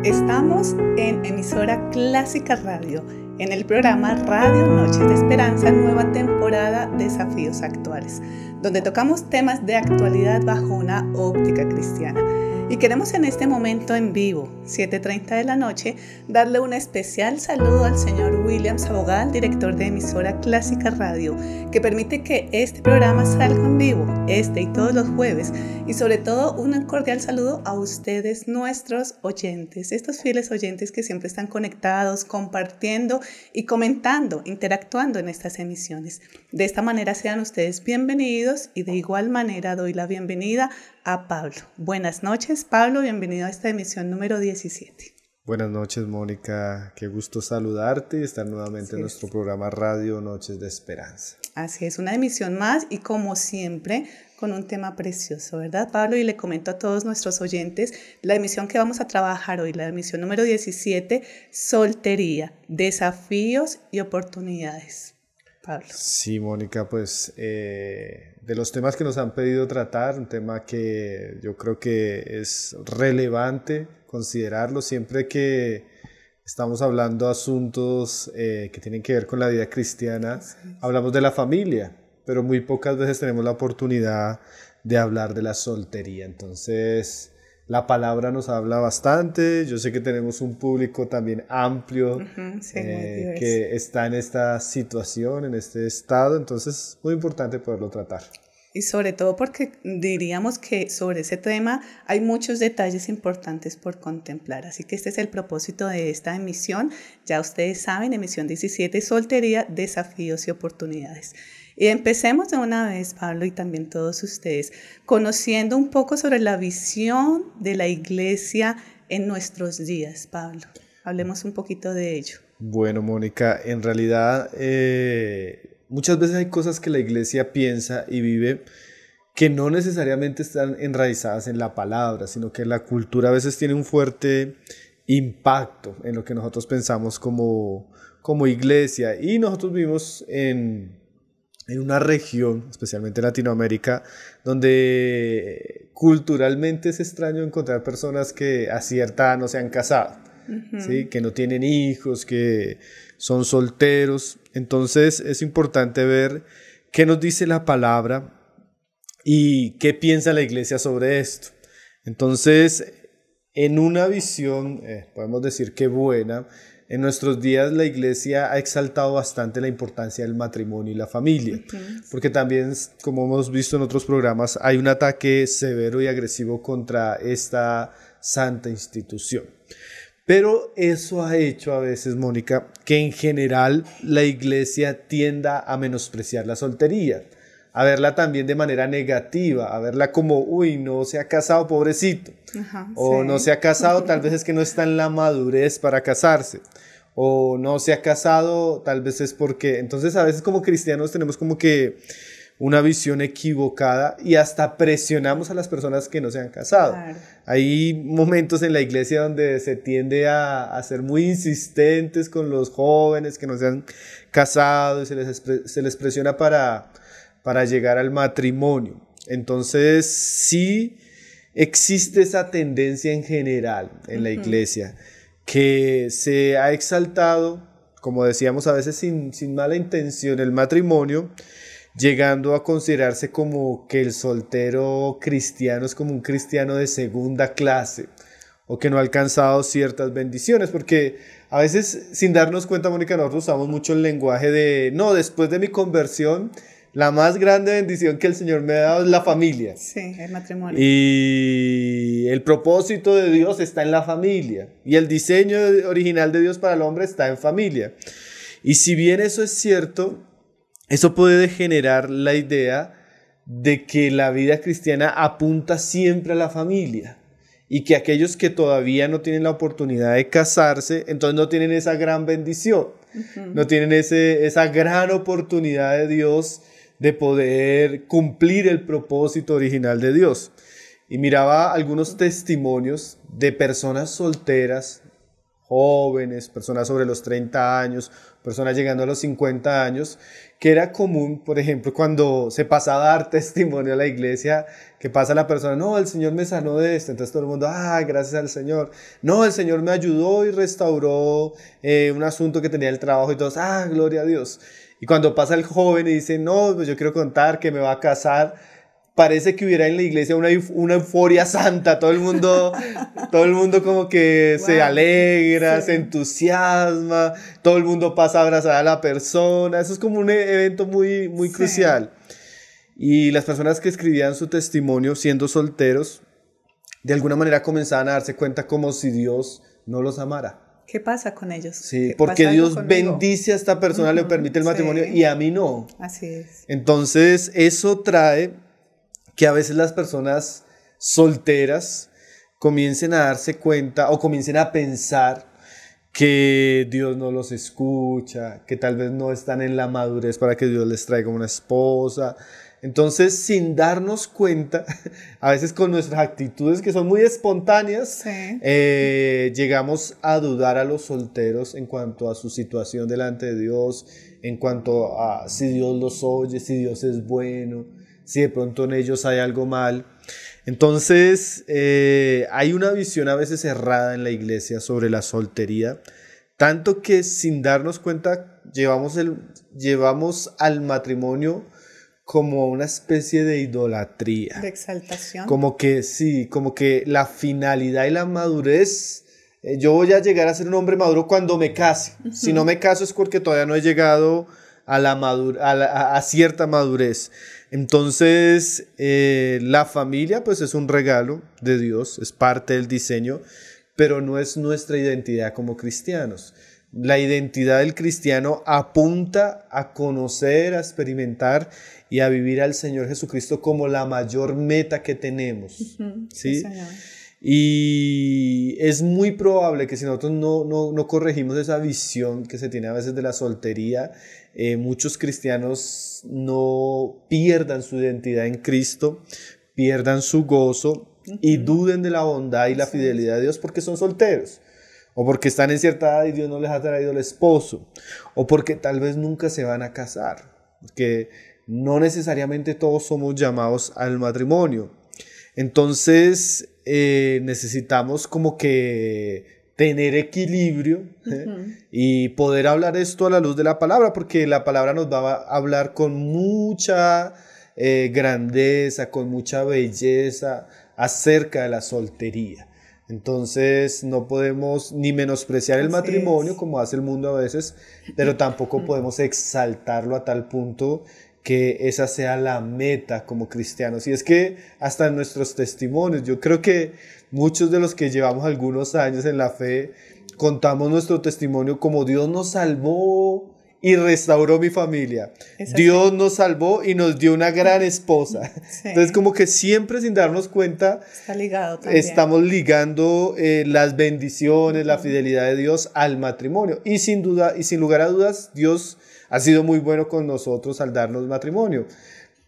Estamos en emisora Clásica Radio, en el programa Radio Noches de Esperanza, nueva temporada Desafíos Actuales, donde tocamos temas de actualidad bajo una óptica cristiana. Y queremos en este momento en vivo, 7:30 de la noche, darle un especial saludo al señor William Sabogal, director de emisora Clásica Radio, que permite que este programa salga en vivo, este y todos los jueves. Y sobre todo un cordial saludo a ustedes, nuestros oyentes, estos fieles oyentes que siempre están conectados, compartiendo y comentando, interactuando en estas emisiones. De esta manera sean ustedes bienvenidos y de igual manera doy la bienvenida a Pablo. Buenas noches, Pablo, bienvenido a esta emisión número 17. Buenas noches, Mónica, qué gusto saludarte y estar nuevamente en nuestro programa Radio Noches de Esperanza. Así es, una emisión más y como siempre con un tema precioso, ¿verdad, Pablo? Y le comento a todos nuestros oyentes la emisión que vamos a trabajar hoy, la emisión número 17, soltería, desafíos y oportunidades. Pablo. Sí, Mónica, pues de los temas que nos han pedido tratar, un tema que yo creo que es relevante considerarlo siempre que estamos hablando de asuntos que tienen que ver con la vida cristiana. Sí. Hablamos de la familia, pero muy pocas veces tenemos la oportunidad de hablar de la soltería. Entonces, la palabra nos habla bastante. Yo sé que tenemos un público también amplio que está en esta situación, en este estado. Entonces, es muy importante poderlo tratar. Y sobre todo porque diríamos que sobre ese tema hay muchos detalles importantes por contemplar. Así que este es el propósito de esta emisión. Ya ustedes saben, emisión 17, soltería, desafíos y oportunidades. Y empecemos de una vez, Pablo, y también todos ustedes, conociendo un poco sobre la visión de la iglesia en nuestros días, Pablo. Hablemos un poquito de ello. Bueno, Mónica, en realidad muchas veces hay cosas que la iglesia piensa y vive que no necesariamente están enraizadas en la palabra, sino que la cultura a veces tiene un fuerte impacto en lo que nosotros pensamos como iglesia. Y nosotros vivimos en una región, especialmente Latinoamérica, donde culturalmente es extraño encontrar personas que a cierta edad no se han casado, ¿sí? Que no tienen hijos, que son solteros. Entonces es importante ver qué nos dice la palabra y qué piensa la iglesia sobre esto. Entonces, en una visión, podemos decir que buena, en nuestros días la iglesia ha exaltado bastante la importancia del matrimonio y la familia, porque también, como hemos visto en otros programas, hay un ataque severo y agresivo contra esta santa institución. Pero eso ha hecho a veces, Mónica, que en general la iglesia tienda a menospreciar la soltería, a verla también de manera negativa, a verla como, uy, no se ha casado, pobrecito, o no se ha casado, tal vez es que no está en la madurez para casarse, o no se ha casado, tal vez es porque... Entonces a veces como cristianos tenemos como que una visión equivocada y hasta presionamos a las personas que no se han casado. Claro. Hay momentos en la iglesia donde se tiende a ser muy insistentes con los jóvenes que no se han casado y se les presiona para llegar al matrimonio. Entonces sí existe esa tendencia en general en la iglesia que se ha exaltado, como decíamos a veces sin mala intención, el matrimonio, llegando a considerarse como que el soltero cristiano es como un cristiano de segunda clase o que no ha alcanzado ciertas bendiciones, porque a veces sin darnos cuenta, Mónica, nosotros usamos mucho el lenguaje de no, después de mi conversión la más grande bendición que el Señor me ha dado es la familia. Sí, el matrimonio. Y el propósito de Dios está en la familia. Y el diseño original de Dios para el hombre está en familia. Y si bien eso es cierto, eso puede generar la idea de que la vida cristiana apunta siempre a la familia. Y que aquellos que todavía no tienen la oportunidad de casarse, entonces no tienen esa gran bendición. No tienen esa gran oportunidad de Dios de poder cumplir el propósito original de Dios. Y miraba algunos testimonios de personas solteras, jóvenes, personas sobre los 30 años, personas llegando a los 50 años, que era común, por ejemplo, cuando se pasaba a dar testimonio a la iglesia, que pasa la persona, no, el Señor me sanó de esto, entonces todo el mundo, gracias al Señor, no, el Señor me ayudó y restauró un asunto que tenía el trabajo y todos, gloria a Dios. Y cuando pasa el joven y dice, no, pues yo quiero contar que me va a casar, parece que hubiera en la iglesia una euforia santa, todo el mundo como que wow, se alegra, sí, se entusiasma, todo el mundo pasa a abrazar a la persona, eso es como un evento muy, muy sí, crucial. Y las personas que escribían su testimonio siendo solteros, de alguna manera comenzaban a darse cuenta como si Dios no los amara. ¿Qué pasa con ellos? Sí, porque Dios bendice a esta persona, le permite el matrimonio, sí, y a mí no. Así es. Entonces, eso trae que a veces las personas solteras comiencen a darse cuenta o comiencen a pensar que Dios no los escucha, que tal vez no están en la madurez para que Dios les traiga una esposa. Entonces, sin darnos cuenta, a veces con nuestras actitudes que son muy espontáneas, sí, llegamos a dudar a los solteros en cuanto a su situación delante de Dios, en cuanto a si Dios los oye, si Dios es bueno, si de pronto en ellos hay algo mal. Entonces, hay una visión a veces errada en la iglesia sobre la soltería, tanto que sin darnos cuenta llevamos al matrimonio como una especie de idolatría. De exaltación. Como que sí, como que la finalidad y la madurez, yo voy a llegar a ser un hombre maduro cuando me case. Uh-huh. Si no me caso es porque todavía no he llegado a cierta madurez. Entonces, la familia pues es un regalo de Dios, es parte del diseño, pero no es nuestra identidad como cristianos. La identidad del cristiano apunta a conocer, a experimentar y a vivir al Señor Jesucristo como la mayor meta que tenemos. Uh-huh. ¿Sí? Sí, y es muy probable que si nosotros no corregimos esa visión que se tiene a veces de la soltería, muchos cristianos no pierdan su identidad en Cristo, pierdan su gozo, uh-huh, y duden de la bondad y la fidelidad de Dios porque son solteros. O porque están en cierta edad y Dios no les ha traído el esposo. O porque tal vez nunca se van a casar. Porque no necesariamente todos somos llamados al matrimonio. Entonces necesitamos como que tener equilibrio, uh-huh, y poder hablar esto a la luz de la palabra. Porque la palabra nos va a hablar con mucha grandeza, con mucha belleza acerca de la soltería. Entonces no podemos ni menospreciar el matrimonio como hace el mundo a veces, pero tampoco podemos exaltarlo a tal punto que esa sea la meta como cristianos. Y es que hasta en nuestros testimonios, yo creo que muchos de los que llevamos algunos años en la fe, contamos nuestro testimonio como Dios nos salvó y restauró mi familia. Dios nos salvó y nos dio una gran esposa. Sí. Entonces como que siempre sin darnos cuenta está ligado también. Estamos ligando las bendiciones, la fidelidad de Dios al matrimonio. Y sin duda y sin lugar a dudas, Dios ha sido muy bueno con nosotros al darnos matrimonio.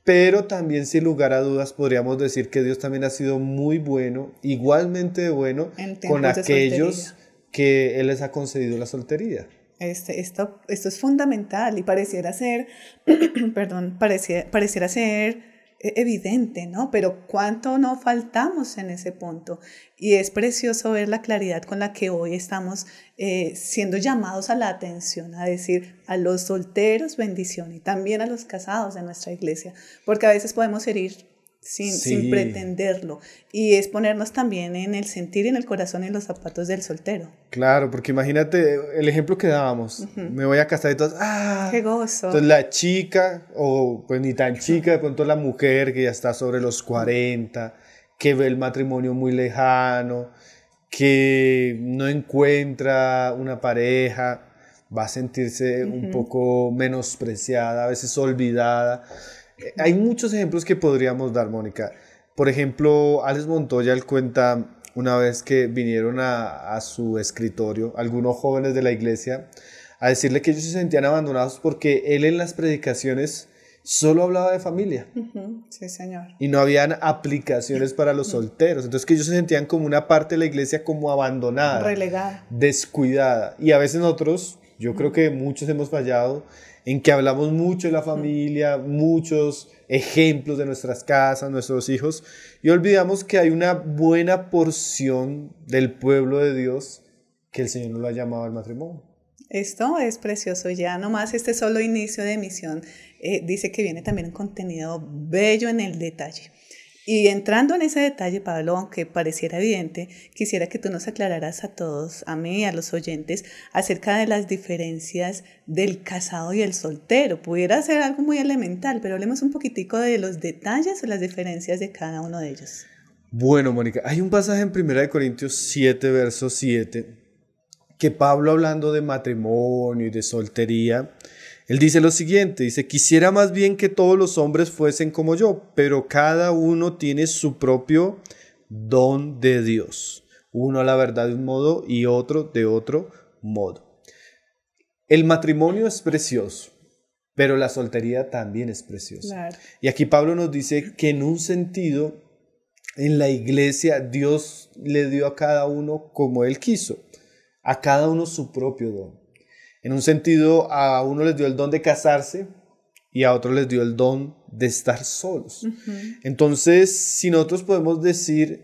Pero también sin lugar a dudas podríamos decir que Dios también ha sido muy bueno, igualmente bueno con aquellos que Él les ha concedido la soltería. Esto es fundamental y pareciera ser, pareciera ser evidente, ¿no? Pero cuánto no faltamos en ese punto. Y es precioso ver la claridad con la que hoy estamos siendo llamados a la atención, a decir a los solteros bendición y también a los casados de nuestra iglesia, porque a veces podemos herir sin pretenderlo, y es ponernos también en el sentir y en el corazón y en los zapatos del soltero. Claro, porque imagínate el ejemplo que dábamos, uh-huh, me voy a casar y todos, ¡qué gozo! Entonces la chica, o pues ni tan chica, de pronto la mujer que ya está sobre los 40, que ve el matrimonio muy lejano, que no encuentra una pareja, va a sentirse uh-huh, un poco menospreciada, a veces olvidada. Hay muchos ejemplos que podríamos dar, Mónica. Por ejemplo, Alex Montoya, él cuenta una vez que vinieron a su escritorio algunos jóvenes de la iglesia a decirle que ellos se sentían abandonados porque él en las predicaciones solo hablaba de familia. Uh-huh. Sí, señor. Y no habían aplicaciones para los solteros. Entonces que ellos se sentían como una parte de la iglesia como abandonada. Relegada. Descuidada. Y a veces nosotros, Yo creo que muchos hemos fallado en que hablamos mucho de la familia, muchos ejemplos de nuestras casas, nuestros hijos, y olvidamos que hay una buena porción del pueblo de Dios que el Señor nos lo ha llamado al matrimonio. Esto es precioso, ya nomás este solo inicio de emisión dice que viene también un contenido bello en el detalle. Y entrando en ese detalle, Pablo, aunque pareciera evidente, quisiera que tú nos aclararas a todos, a mí y a los oyentes, acerca de las diferencias del casado y el soltero. Pudiera ser algo muy elemental, pero hablemos un poquitico de los detalles o las diferencias de cada uno de ellos. Bueno, Mónica, hay un pasaje en 1 Corintios 7, verso 7, que Pablo, hablando de matrimonio y de soltería, él dice lo siguiente, dice: quisiera más bien que todos los hombres fuesen como yo, pero cada uno tiene su propio don de Dios. Uno a la verdad de un modo y otro de otro modo. El matrimonio es precioso, pero la soltería también es preciosa. Claro. Y aquí Pablo nos dice que en un sentido, en la iglesia, Dios le dio a cada uno como Él quiso, a cada uno su propio don. En un sentido, a uno les dio el don de casarse y a otro les dio el don de estar solos. Entonces, si nosotros podemos decir,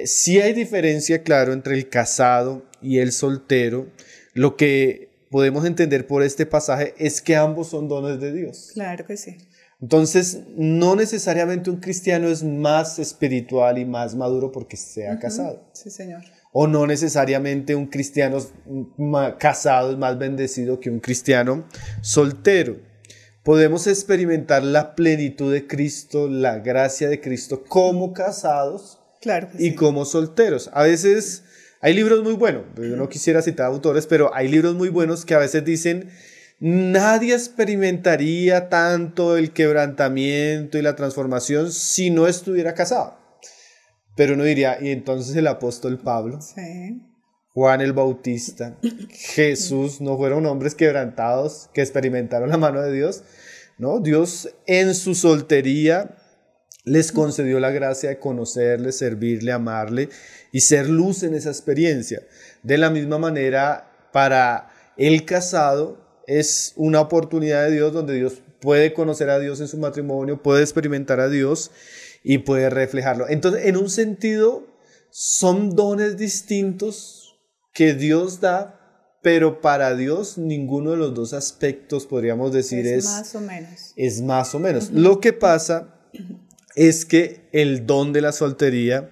sí hay diferencia, claro, entre el casado y el soltero, lo que podemos entender por este pasaje es que ambos son dones de Dios. Claro que sí. Entonces, no necesariamente un cristiano es más espiritual y más maduro porque sea casado. Sí, Señor. O no necesariamente un cristiano casado es más bendecido que un cristiano soltero. Podemos experimentar la plenitud de Cristo, la gracia de Cristo como casados, claro que y sí, como solteros. A veces hay libros muy buenos, yo no quisiera citar autores, pero hay libros muy buenos que a veces dicen: nadie experimentaría tanto el quebrantamiento y la transformación si no estuviera casado. Pero uno diría, ¿y entonces el apóstol Pablo, sí, Juan el Bautista, Jesús no fueron hombres quebrantados que experimentaron la mano de Dios? No, Dios en su soltería les concedió la gracia de conocerle, servirle, amarle y ser luz en esa experiencia. De la misma manera, para el casado es una oportunidad de Dios donde Dios puede conocer a Dios en su matrimonio, puede experimentar a Dios y puede reflejarlo. Entonces, en un sentido, son dones distintos que Dios da, pero para Dios ninguno de los dos aspectos, podríamos decir, es más o menos. Es más o menos. Lo que pasa es que el don de la soltería,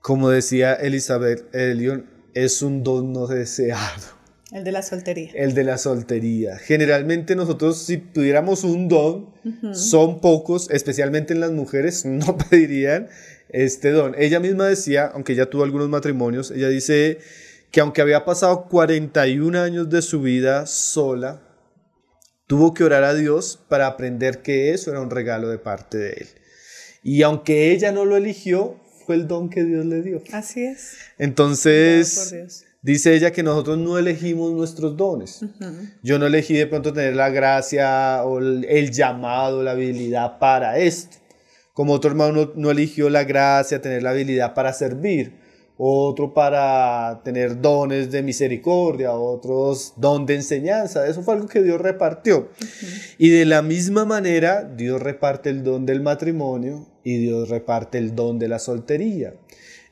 como decía Elizabeth Elliot, es un don no deseado. El de la soltería. El de la soltería. Generalmente nosotros, si tuviéramos un don, son pocos, especialmente en las mujeres, no pedirían este don. Ella misma decía, aunque ella tuvo algunos matrimonios, ella dice que aunque había pasado 41 años de su vida sola, tuvo que orar a Dios para aprender que eso era un regalo de parte de Él. Y aunque ella no lo eligió, fue el don que Dios le dio. Así es. Entonces, dice ella que nosotros no elegimos nuestros dones. Yo no elegí de pronto tener la gracia o el llamado, la habilidad para esto. Como otro hermano no eligió la gracia, tener la habilidad para servir. Otro para tener dones de misericordia, otros don de enseñanza. Eso fue algo que Dios repartió. Y de la misma manera, Dios reparte el don del matrimonio y Dios reparte el don de la soltería.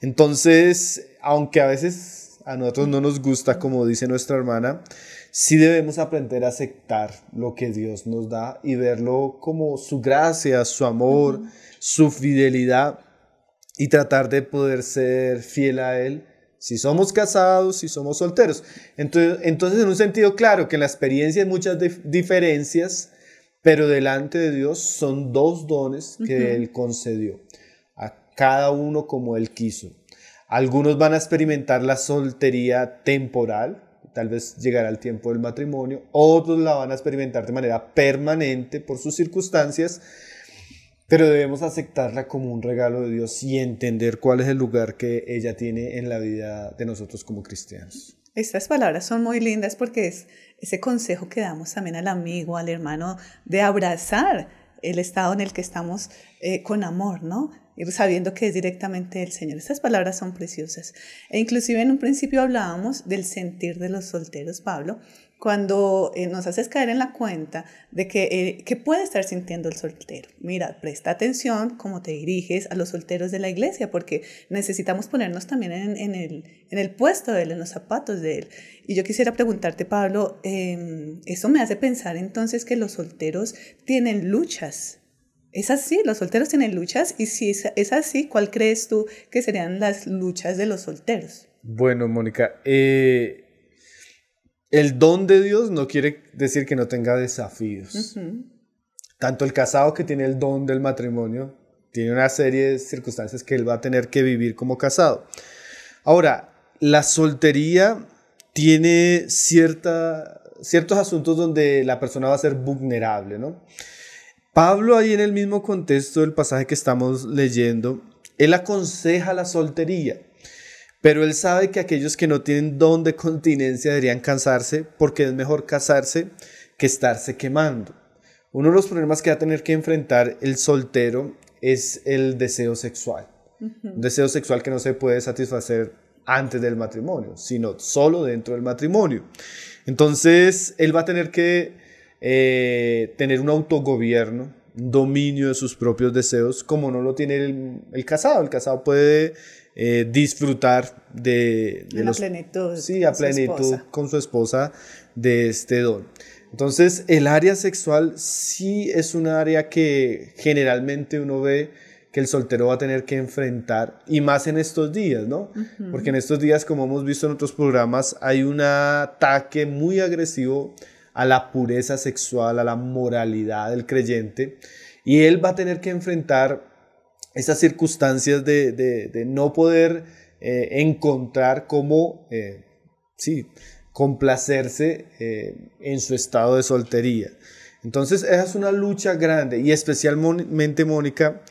Entonces, aunque a veces a nosotros no nos gusta, como dice nuestra hermana, sí debemos aprender a aceptar lo que Dios nos da y verlo como su gracia, su amor, su fidelidad, y tratar de poder ser fiel a Él, si somos casados, si somos solteros. Entonces, en un sentido, claro que en la experiencia hay muchas diferencias, pero delante de Dios son dos dones que Él concedió, a cada uno como Él quiso. Algunos van a experimentar la soltería temporal, tal vez llegará el tiempo del matrimonio, otros la van a experimentar de manera permanente por sus circunstancias, pero debemos aceptarla como un regalo de Dios y entender cuál es el lugar que ella tiene en la vida de nosotros como cristianos. Estas palabras son muy lindas porque es ese consejo que damos también al amigo, al hermano, de abrazar el estado en el que estamos con amor, ¿no? Ir sabiendo que es directamente del Señor. Estas palabras son preciosas. E inclusive en un principio hablábamos del sentir de los solteros, Pablo, cuando nos haces caer en la cuenta de que puede estar sintiendo el soltero. Mira, presta atención cómo te diriges a los solteros de la iglesia, porque necesitamos ponernos también en el puesto de él, en los zapatos de él. Y yo quisiera preguntarte, Pablo, eso me hace pensar entonces que los solteros tienen luchas. ¿Es así? ¿Los solteros tienen luchas? Y si es así, ¿cuál crees tú que serían las luchas de los solteros? Bueno, Mónica, el don de Dios no quiere decir que no tenga desafíos. Tanto el casado que tiene el don del matrimonio tiene una serie de circunstancias que él va a tener que vivir como casado. Ahora, la soltería tiene ciertos asuntos donde la persona va a ser vulnerable, ¿no? Pablo, ahí en el mismo contexto del pasaje que estamos leyendo, él aconseja la soltería. Pero él sabe que aquellos que no tienen don de continencia deberían casarse, porque es mejor casarse que estarse quemando. Uno de los problemas que va a tener que enfrentar el soltero es el deseo sexual. Un deseo sexual que no se puede satisfacer antes del matrimonio, sino solo dentro del matrimonio. Entonces, él va a tener que tener un autogobierno, un dominio de sus propios deseos, como no lo tiene el casado. El casado puede disfrutar de la plenitud, sí, a plenitud con su esposa de este don. Entonces, el área sexual sí es un área que generalmente uno ve que el soltero va a tener que enfrentar, y más en estos días, ¿no? Porque en estos días, como hemos visto en otros programas, hay un ataque muy agresivo a la pureza sexual, a la moralidad del creyente, y él va a tener que enfrentar esas circunstancias de no poder encontrar cómo complacerse en su estado de soltería. Entonces esa es una lucha grande, y especialmente, Mónica,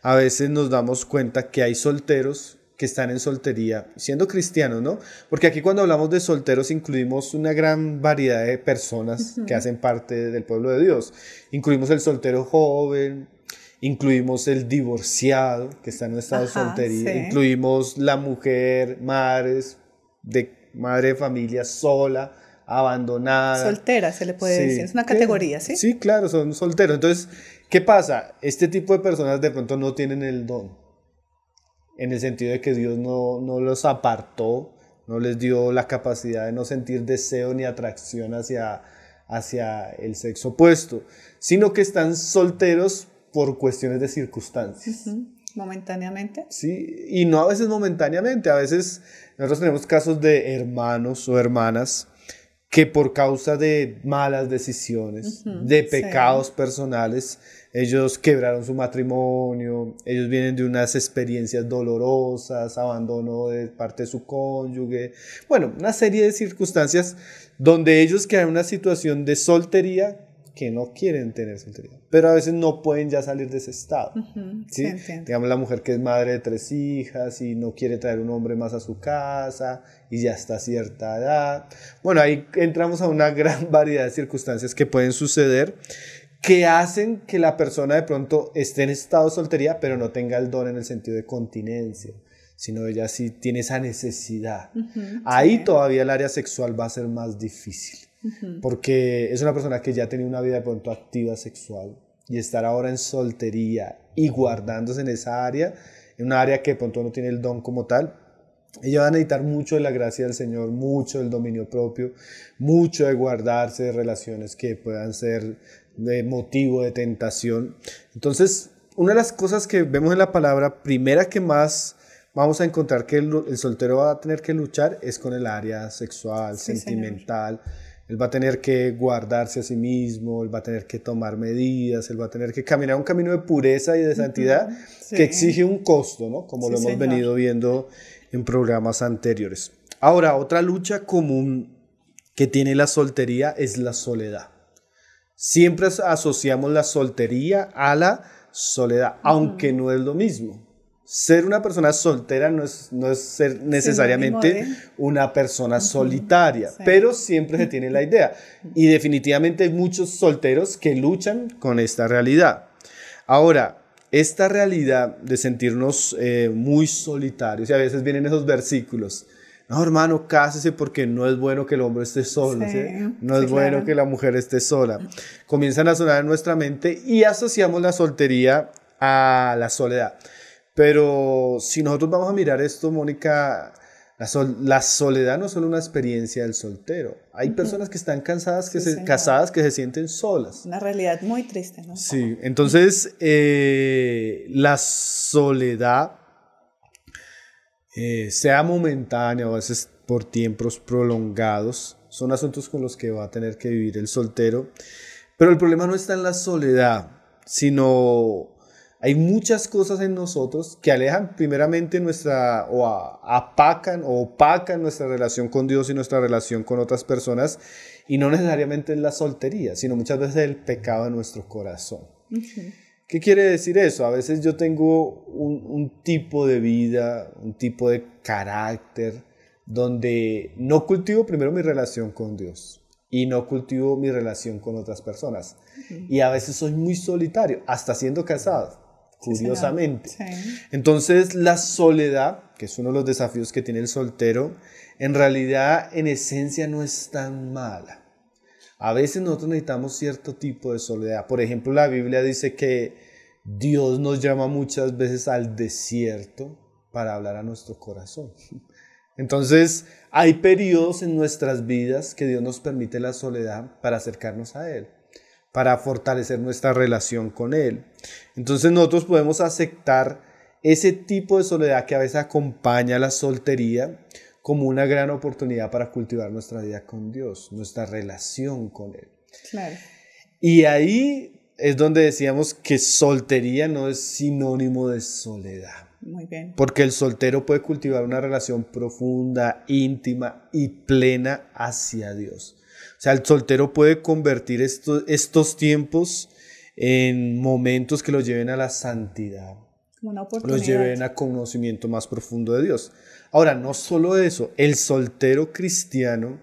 a veces nos damos cuenta que hay solteros que están en soltería siendo cristianos, ¿no? Porque aquí, cuando hablamos de solteros, incluimos una gran variedad de personas que hacen parte del pueblo de Dios. Incluimos el soltero joven, incluimos el divorciado que está en un estado de soltería, incluimos la mujer, madre de familia sola, abandonada. Soltera, se le puede decir, es una categoría, ¿sí? Sí, claro, son solteros. Entonces, ¿qué pasa? Este tipo de personas de pronto no tienen el don, en el sentido de que Dios no los apartó, no les dio la capacidad de no sentir deseo ni atracción hacia el sexo opuesto, sino que están solteros por cuestiones de circunstancias. Momentáneamente. Sí, y no a veces momentáneamente, a veces nosotros tenemos casos de hermanos o hermanas que por causa de malas decisiones, de pecados personales, ellos quebraron su matrimonio, ellos vienen de unas experiencias dolorosas, abandono de parte de su cónyuge, bueno, una serie de circunstancias donde ellos quedan en una situación de soltería que no quieren tener soltería, pero a veces no pueden ya salir de ese estado. ¿Sí? Digamos, la mujer que es madre de 3 hijas y no quiere traer un hombre más a su casa y ya está a cierta edad. Bueno, ahí entramos a una gran variedad de circunstancias que pueden suceder, que hacen que la persona de pronto esté en estado de soltería, pero no tenga el don en el sentido de continencia, sino ella sí tiene esa necesidad. Ahí todavía el área sexual va a ser más difícil. Porque es una persona que ya tenía una vida de pronto activa sexual, y estar ahora en soltería y guardándose en esa área, en una área que de pronto no tiene el don como tal, ella va a necesitar mucho de la gracia del Señor, mucho del dominio propio, mucho de guardarse de relaciones que puedan ser de motivo de tentación. Entonces, una de las cosas que vemos en la palabra, primera que más vamos a encontrar que el soltero va a tener que luchar, es con el área sexual, sentimental. Señor. Él va a tener que guardarse a sí mismo, él va a tener que tomar medidas, él va a tener que caminar un camino de pureza y de santidad que exige un costo, ¿no? Como lo hemos venido viendo en programas anteriores. Ahora, otra lucha común que tiene la soltería es la soledad. Siempre asociamos la soltería a la soledad, aunque no es lo mismo. Ser una persona soltera no es ser necesariamente una persona solitaria, pero siempre se tiene la idea. Y definitivamente hay muchos solteros que luchan con esta realidad. Ahora, esta realidad de sentirnos muy solitarios, y a veces vienen esos versículos no, hermano, cásese porque no es bueno que el hombre esté solo, Sí, ¿sí? No sí, es bueno claro. que la mujer esté sola. Comienzan a sonar en nuestra mente y asociamos la soltería a la soledad. Pero si nosotros vamos a mirar esto, Mónica, la soledad no es solo una experiencia del soltero. Hay personas que están Sí, señor. casadas que se sienten solas. Una realidad muy triste, ¿no? Sí, entonces la soledad, sea momentánea o a veces por tiempos prolongados, son asuntos con los que va a tener que vivir el soltero. Pero el problema no está en la soledad, sino hay muchas cosas en nosotros que alejan primeramente nuestra, apacan o opacan nuestra relación con Dios y nuestra relación con otras personas, y no necesariamente es la soltería, sino muchas veces el pecado de nuestro corazón. ¿Qué quiere decir eso? A veces yo tengo un tipo de vida, un tipo de carácter, donde no cultivo primero mi relación con Dios y no cultivo mi relación con otras personas. Y a veces soy muy solitario, hasta siendo casado, curiosamente. Sí. Entonces la soledad, que es uno de los desafíos que tiene el soltero, en realidad en esencia no es tan mala. A veces nosotros necesitamos cierto tipo de soledad. Por ejemplo, la Biblia dice que Dios nos llama muchas veces al desierto para hablar a nuestro corazón. Entonces, hay periodos en nuestras vidas que Dios nos permite la soledad para acercarnos a Él, para fortalecer nuestra relación con Él. Entonces, nosotros podemos aceptar ese tipo de soledad que a veces acompaña a la soltería como una gran oportunidad para cultivar nuestra vida con Dios, nuestra relación con Él. Claro. Y ahí es donde decíamos que soltería no es sinónimo de soledad. Muy bien. Porque el soltero puede cultivar una relación profunda, íntima y plena hacia Dios. O sea, el soltero puede convertir estos tiempos en momentos que lo lleven a la santidad, Como una oportunidad. los lleven a conocimiento más profundo de Dios. Ahora, no solo eso, el soltero cristiano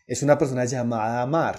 es una persona llamada a amar.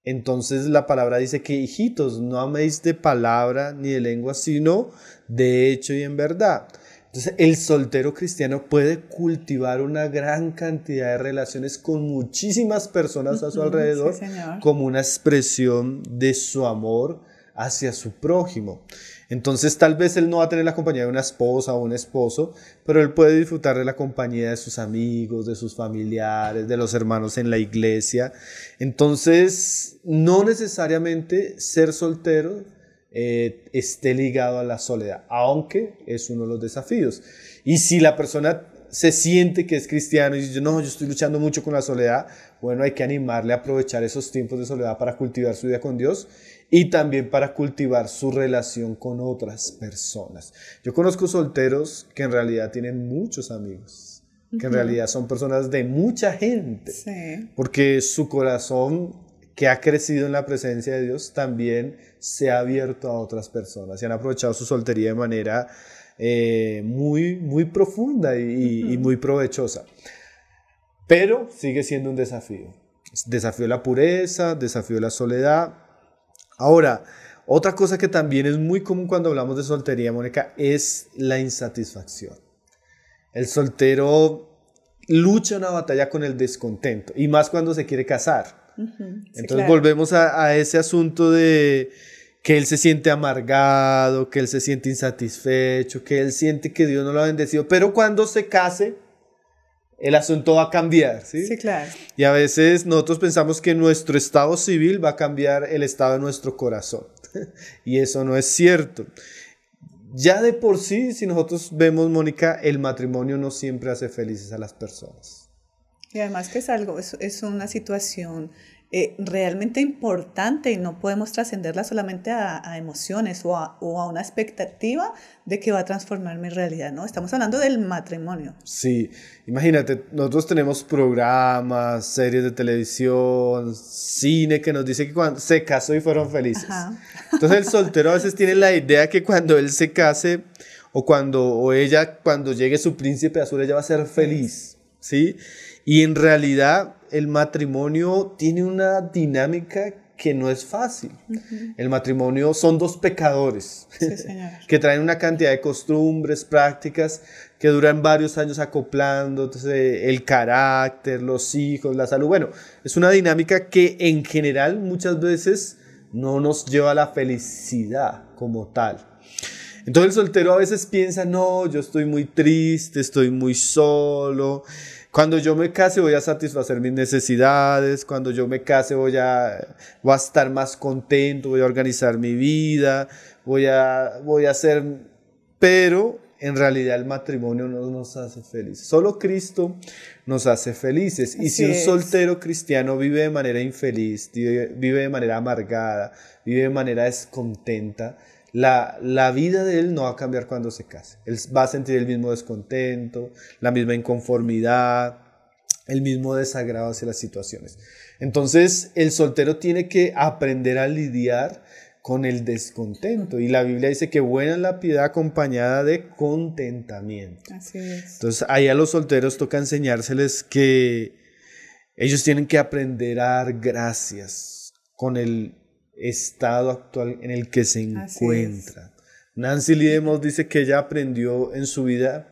Entonces la palabra dice que, hijitos, no améis de palabra ni de lengua, sino de hecho y en verdad. Entonces el soltero cristiano puede cultivar una gran cantidad de relaciones con muchísimas personas a su alrededor, Sí, señor. como una expresión de su amor hacia su prójimo. Entonces tal vez él no va a tener la compañía de una esposa o un esposo, pero él puede disfrutar de la compañía de sus amigos, de sus familiares, de los hermanos en la iglesia. Entonces no necesariamente ser soltero esté ligado a la soledad, aunque es uno de los desafíos. Y si la persona se siente que es cristiano y dice, no, yo estoy luchando mucho con la soledad, bueno, hay que animarle a aprovechar esos tiempos de soledad para cultivar su vida con Dios y también para cultivar su relación con otras personas. Yo conozco solteros que en realidad tienen muchos amigos, que en realidad son personas de mucha gente, Sí. porque su corazón, que ha crecido en la presencia de Dios, también se ha abierto a otras personas y han aprovechado su soltería de manera muy, muy profunda y muy provechosa. Pero sigue siendo un desafío. Desafío de la pureza, desafío de la soledad. Ahora, otra cosa que también es muy común cuando hablamos de soltería, Mónica, es la insatisfacción. El soltero lucha una batalla con el descontento, y más cuando se quiere casar. Sí, Entonces claro. volvemos a ese asunto de que él se siente amargado, que él se siente insatisfecho, que él siente que Dios no lo ha bendecido, pero cuando se case, el asunto va a cambiar, ¿sí? Sí, claro. Y a veces nosotros pensamos que nuestro estado civil va a cambiar el estado de nuestro corazón, y eso no es cierto. Ya de por sí, si nosotros vemos, Mónica, el matrimonio no siempre hace felices a las personas. Y además que es una situación realmente importante y no podemos trascenderla solamente a emociones o a una expectativa de que va a transformar mi realidad, ¿no? Estamos hablando del matrimonio. Sí, imagínate, nosotros tenemos programas, series de televisión, cine que nos dice que cuando se casó y fueron felices. Ajá. Entonces el soltero a veces tiene la idea que cuando él se case o ella, cuando llegue su príncipe azul, ella va a ser feliz, ¿sí? Y en realidad el matrimonio tiene una dinámica que no es fácil. El matrimonio son dos pecadores que traen una cantidad de costumbres, prácticas que duran varios años acoplando, entonces, el carácter, los hijos, la salud. Bueno, es una dinámica que en general muchas veces no nos lleva a la felicidad como tal. Entonces el soltero a veces piensa, no, yo estoy muy triste, estoy muy solo. Cuando yo me case voy a satisfacer mis necesidades, cuando yo me case voy a estar más contento, voy a organizar mi vida, voy a hacer... Pero en realidad el matrimonio no nos hace felices. Solo Cristo nos hace felices. Y si un soltero cristiano vive de manera infeliz, vive de manera amargada, vive de manera descontenta, la vida de él no va a cambiar cuando se case. Él va a sentir el mismo descontento, la misma inconformidad, el mismo desagrado hacia las situaciones. Entonces, el soltero tiene que aprender a lidiar con el descontento. Y la Biblia dice que buena es la piedad acompañada de contentamiento. Así es. Entonces, ahí a los solteros toca enseñárseles que ellos tienen que aprender a dar gracias con el estado actual en el que se encuentra. Nancy Lee DeMoss dice que ella aprendió en su vida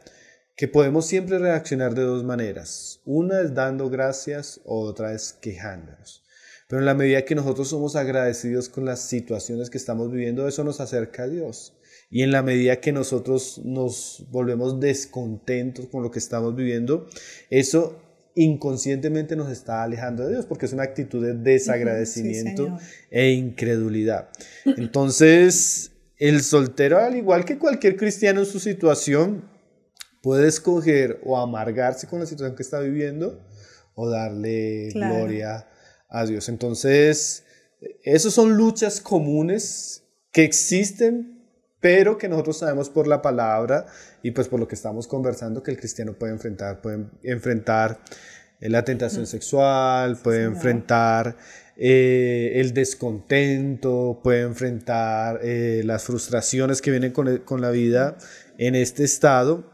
que podemos siempre reaccionar de dos maneras. Una es dando gracias, otra es quejándonos. Pero en la medida que nosotros somos agradecidos con las situaciones que estamos viviendo, eso nos acerca a Dios. Y en la medida que nosotros nos volvemos descontentos con lo que estamos viviendo, eso inconscientemente nos está alejando de Dios, porque es una actitud de desagradecimiento e incredulidad. Entonces, el soltero, al igual que cualquier cristiano en su situación, puede escoger o amargarse con la situación que está viviendo o darle gloria a Dios. Entonces, esas son luchas comunes que existen, pero que nosotros sabemos por la palabra y pues por lo que estamos conversando que el cristiano puede enfrentar la tentación sexual, puede enfrentar el descontento, puede enfrentar las frustraciones que vienen con la vida en este estado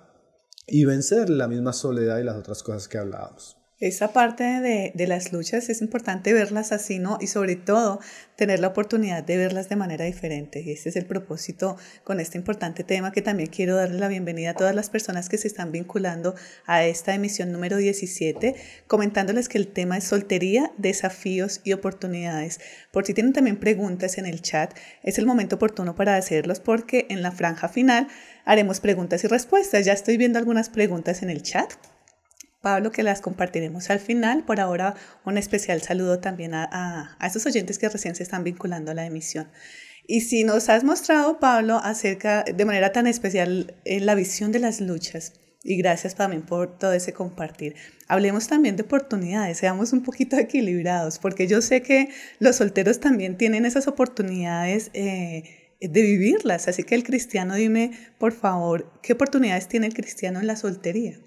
y vencer la misma soledad y las otras cosas que hablábamos. Esa parte de las luchas es importante verlas así, ¿no? Y sobre todo tener la oportunidad de verlas de manera diferente. Y ese es el propósito con este importante tema, que también quiero darle la bienvenida a todas las personas que se están vinculando a esta emisión número 17, comentándoles que el tema es soltería, desafíos y oportunidades. Por si tienen también preguntas en el chat, es el momento oportuno para hacerlos, porque en la franja final haremos preguntas y respuestas. Ya estoy viendo algunas preguntas en el chat, Pablo, que las compartiremos al final. Por ahora, un especial saludo también a esos oyentes que recién se están vinculando a la emisión. Y si nos has mostrado, Pablo, de manera tan especial la visión de las luchas, y gracias también por todo ese compartir. Hablemos también de oportunidades, seamos un poquito equilibrados, porque yo sé que los solteros también tienen esas oportunidades de vivirlas. Así que el cristiano, dime, por favor, ¿qué oportunidades tiene el cristiano en la soltería?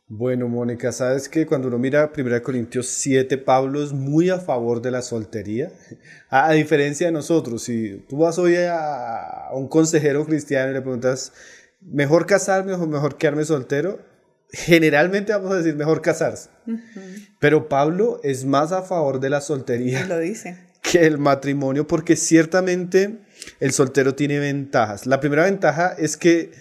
Bueno, Mónica, sabes que cuando uno mira 1 Corintios 7, Pablo es muy a favor de la soltería, a diferencia de nosotros. Si tú vas hoy a un consejero cristiano y le preguntas, ¿mejor casarme o mejor quedarme soltero? Generalmente vamos a decir mejor casarse. Pero Pablo es más a favor de la soltería lo dice, que el matrimonio, porque ciertamente el soltero tiene ventajas. La primera ventaja es que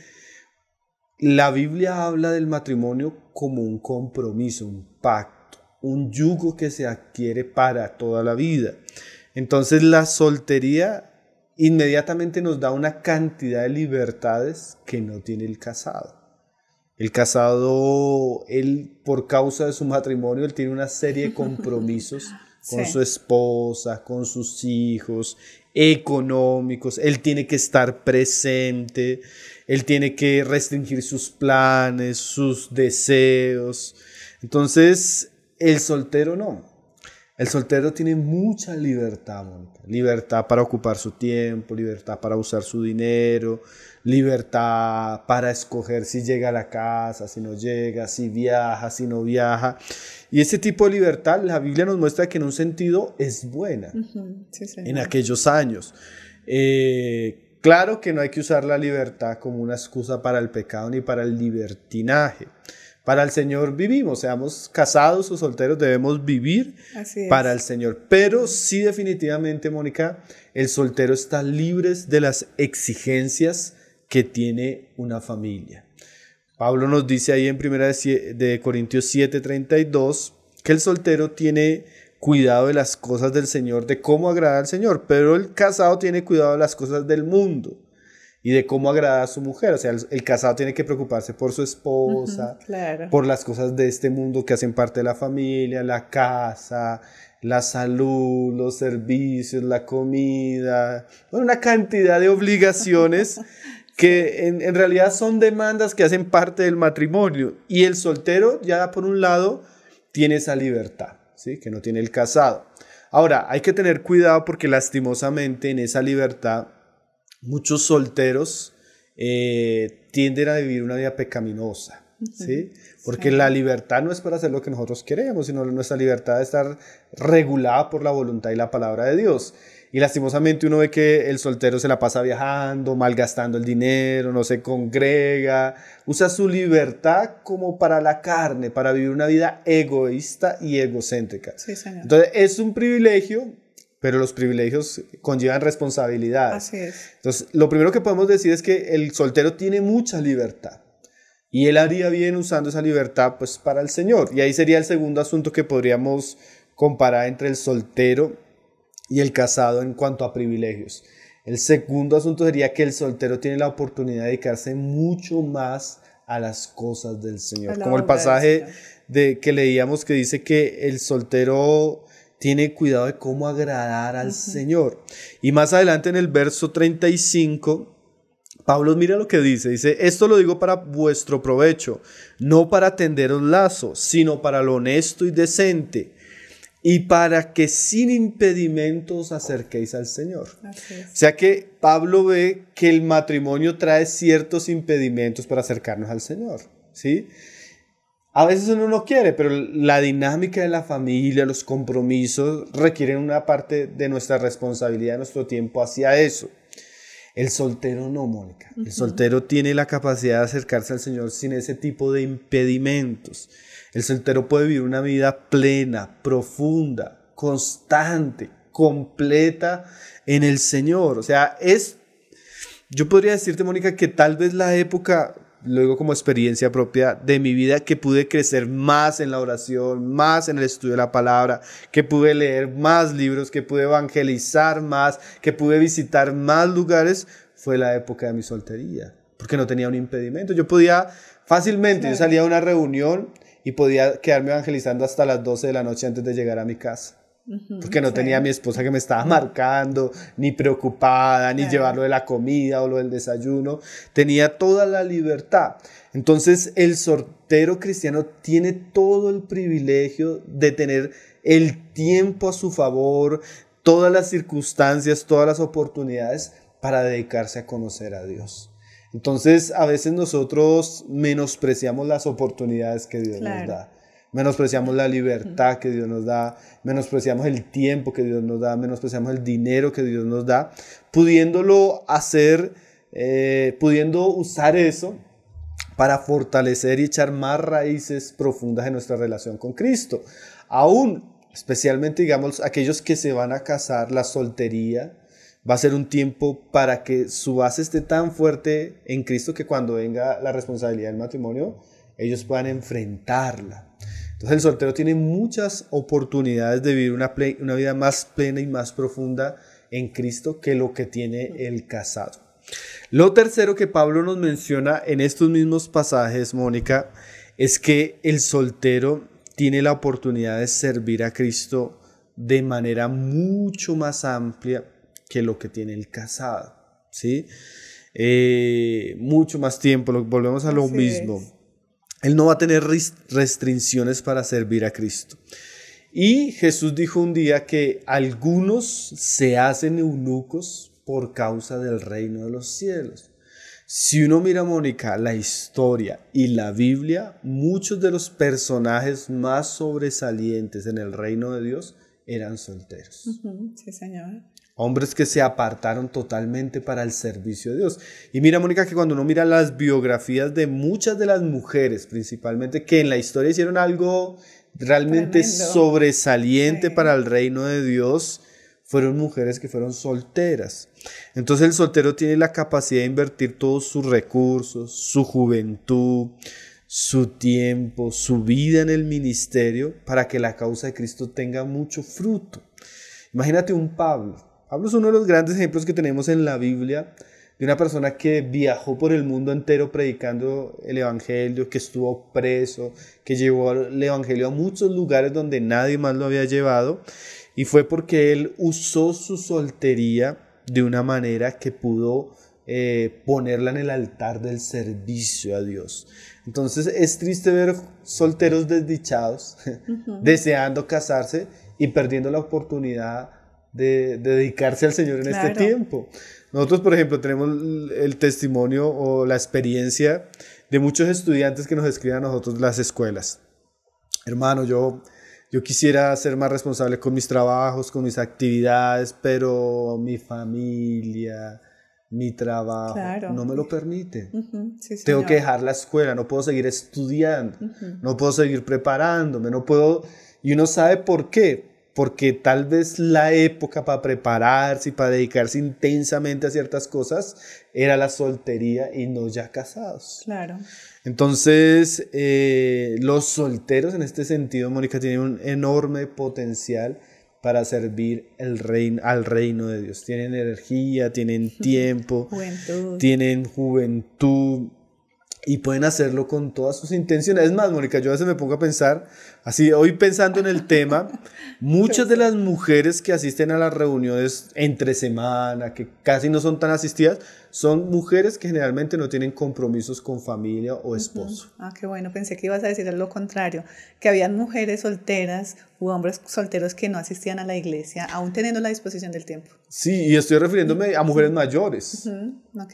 la Biblia habla del matrimonio como un compromiso, un pacto, un yugo que se adquiere para toda la vida. Entonces la soltería inmediatamente nos da una cantidad de libertades que no tiene el casado. El casado, él por causa de su matrimonio, él tiene una serie de compromisos con su esposa, con sus hijos, económicos. Él tiene que estar presente, él tiene que restringir sus planes, sus deseos. Entonces, el soltero no. El soltero tiene mucha libertad, Mónica. Libertad para ocupar su tiempo, libertad para usar su dinero, libertad para escoger si llega a la casa, si no llega, si viaja, si no viaja. Y ese tipo de libertad, la Biblia nos muestra que en un sentido es buena. Sí, en aquellos años. Claro que no hay que usar la libertad como una excusa para el pecado ni para el libertinaje, para el Señor vivimos, seamos casados o solteros, debemos vivir para el Señor. Pero sí, definitivamente, Mónica, el soltero está libre de las exigencias que tiene una familia. Pablo nos dice ahí en 1 de Corintios 7:32 que el soltero tiene cuidado de las cosas del Señor, de cómo agradar al Señor, pero el casado tiene cuidado de las cosas del mundo y de cómo agradar a su mujer. O sea, el casado tiene que preocuparse por su esposa, claro, por las cosas de este mundo que hacen parte de la familia, la casa, la salud, los servicios, la comida, bueno, una cantidad de obligaciones que en realidad son demandas que hacen parte del matrimonio. Y el soltero ya por un lado tiene esa libertad, ¿sí? Que no tiene el casado. Ahora, hay que tener cuidado porque lastimosamente en esa libertad muchos solteros tienden a vivir una vida pecaminosa, ¿sí? Porque la libertad no es para hacer lo que nosotros queremos, sino nuestra libertad de estar regulada por la voluntad y la palabra de Dios. Y lastimosamente uno ve que el soltero se la pasa viajando, malgastando el dinero, no se congrega, usa su libertad como para la carne, para vivir una vida egoísta y egocéntrica. Sí, señor. Entonces es un privilegio, pero los privilegios conllevan responsabilidades. Así es. Entonces, lo primero que podemos decir es que el soltero tiene mucha libertad y él haría bien usando esa libertad pues, para el Señor. Y ahí sería el segundo asunto que podríamos comparar entre el soltero y el casado en cuanto a privilegios. El segundo asunto sería que el soltero tiene la oportunidad de dedicarse mucho más a las cosas del Señor. Como el pasaje que leíamos que dice que el soltero tiene cuidado de cómo agradar al Señor. Y más adelante en el verso 35, Pablo mira lo que dice, esto lo digo para vuestro provecho, no para tenderos lazo, sino para lo honesto y decente, y para que sin impedimento os acerquéis al Señor. O sea que Pablo ve que el matrimonio trae ciertos impedimentos para acercarnos al Señor, ¿sí? A veces uno no quiere, pero la dinámica de la familia, los compromisos requieren una parte de nuestra responsabilidad, de nuestro tiempo hacia eso. El soltero no, Mónica. El soltero tiene la capacidad de acercarse al Señor sin ese tipo de impedimentos. El soltero puede vivir una vida plena, profunda, constante, completa en el Señor. O sea, yo podría decirte, Mónica, que tal vez la época, lo digo como experiencia propia de mi vida, que pude crecer más en la oración, más en el estudio de la palabra, que pude leer más libros, que pude evangelizar más, que pude visitar más lugares, fue la época de mi soltería, porque no tenía un impedimento. Yo podía fácilmente, yo salía a una reunión y podía quedarme evangelizando hasta las 12 de la noche antes de llegar a mi casa. Porque no tenía a mi esposa que me estaba marcando, ni preocupada, ni llevar lo de la comida o lo del desayuno. Tenía toda la libertad. Entonces el soltero cristiano tiene todo el privilegio de tener el tiempo a su favor, todas las circunstancias, todas las oportunidades para dedicarse a conocer a Dios. Entonces a veces nosotros menospreciamos las oportunidades que Dios nos da. Menospreciamos la libertad que Dios nos da, menospreciamos el tiempo que Dios nos da, menospreciamos el dinero que Dios nos da, pudiendo usar eso para fortalecer y echar más raíces profundas en nuestra relación con Cristo. Aún, especialmente, digamos, aquellos que se van a casar, la soltería va a ser un tiempo para que su base esté tan fuerte en Cristo que cuando venga la responsabilidad del matrimonio, ellos puedan enfrentarla. Entonces el soltero tiene muchas oportunidades de vivir una vida más plena y más profunda en Cristo que lo que tiene el casado. Lo tercero que Pablo nos menciona en estos mismos pasajes, Mónica, es que el soltero tiene la oportunidad de servir a Cristo de manera mucho más amplia que lo que tiene el casado, ¿sí? Mucho más tiempo, volvemos a lo mismo. Él no va a tener restricciones para servir a Cristo. Y Jesús dijo un día que algunos se hacen eunucos por causa del reino de los cielos. Si uno mira, Mónica, la historia y la Biblia, muchos de los personajes más sobresalientes en el reino de Dios eran solteros. Sí, señor. hombres que se apartaron totalmente para el servicio de Dios. Y mira, Mónica, que cuando uno mira las biografías de muchas de las mujeres, principalmente, que en la historia hicieron algo realmente Tremendo. sobresaliente Sí. para el reino de Dios, fueron mujeres que fueron solteras. Entonces el soltero tiene la capacidad de invertir todos sus recursos, su juventud, su tiempo, su vida en el ministerio para que la causa de Cristo tenga mucho fruto. Imagínate un Pablo. Pablo es uno de los grandes ejemplos que tenemos en la Biblia de una persona que viajó por el mundo entero predicando el evangelio, que estuvo preso, que llevó el evangelio a muchos lugares donde nadie más lo había llevado, y fue porque él usó su soltería de una manera que pudo ponerla en el altar del servicio a Dios. Entonces es triste ver solteros desdichados deseando casarse y perdiendo la oportunidad de dedicarse al Señor en este tiempo. Nosotros, por ejemplo, tenemos el testimonio o la experiencia de muchos estudiantes que nos escriben a nosotros las escuelas. Hermano, yo quisiera ser más responsable con mis trabajos, con mis actividades, pero mi familia, mi trabajo, no me lo permite. Sí, tengo que dejar la escuela, no puedo seguir estudiando, no puedo seguir preparándome, no puedo... Y uno sabe por qué. Porque tal vez la época para prepararse y para dedicarse intensamente a ciertas cosas era la soltería y no ya casados. Claro. Entonces, los solteros en este sentido, Mónica, tienen un enorme potencial para servir al reino de Dios. Tienen energía, tienen tiempo, tienen juventud. Y pueden hacerlo con todas sus intenciones. Es más, Mónica, yo a veces me pongo a pensar, así hoy pensando en el tema, muchas de las mujeres que asisten a las reuniones entre semana, que casi no son tan asistidas, son mujeres que generalmente no tienen compromisos con familia o esposo. Ah, qué bueno, pensé que ibas a decir lo contrario, que habían mujeres solteras u hombres solteros que no asistían a la iglesia, aún teniendo la disposición del tiempo. Sí, y estoy refiriéndome a mujeres mayores,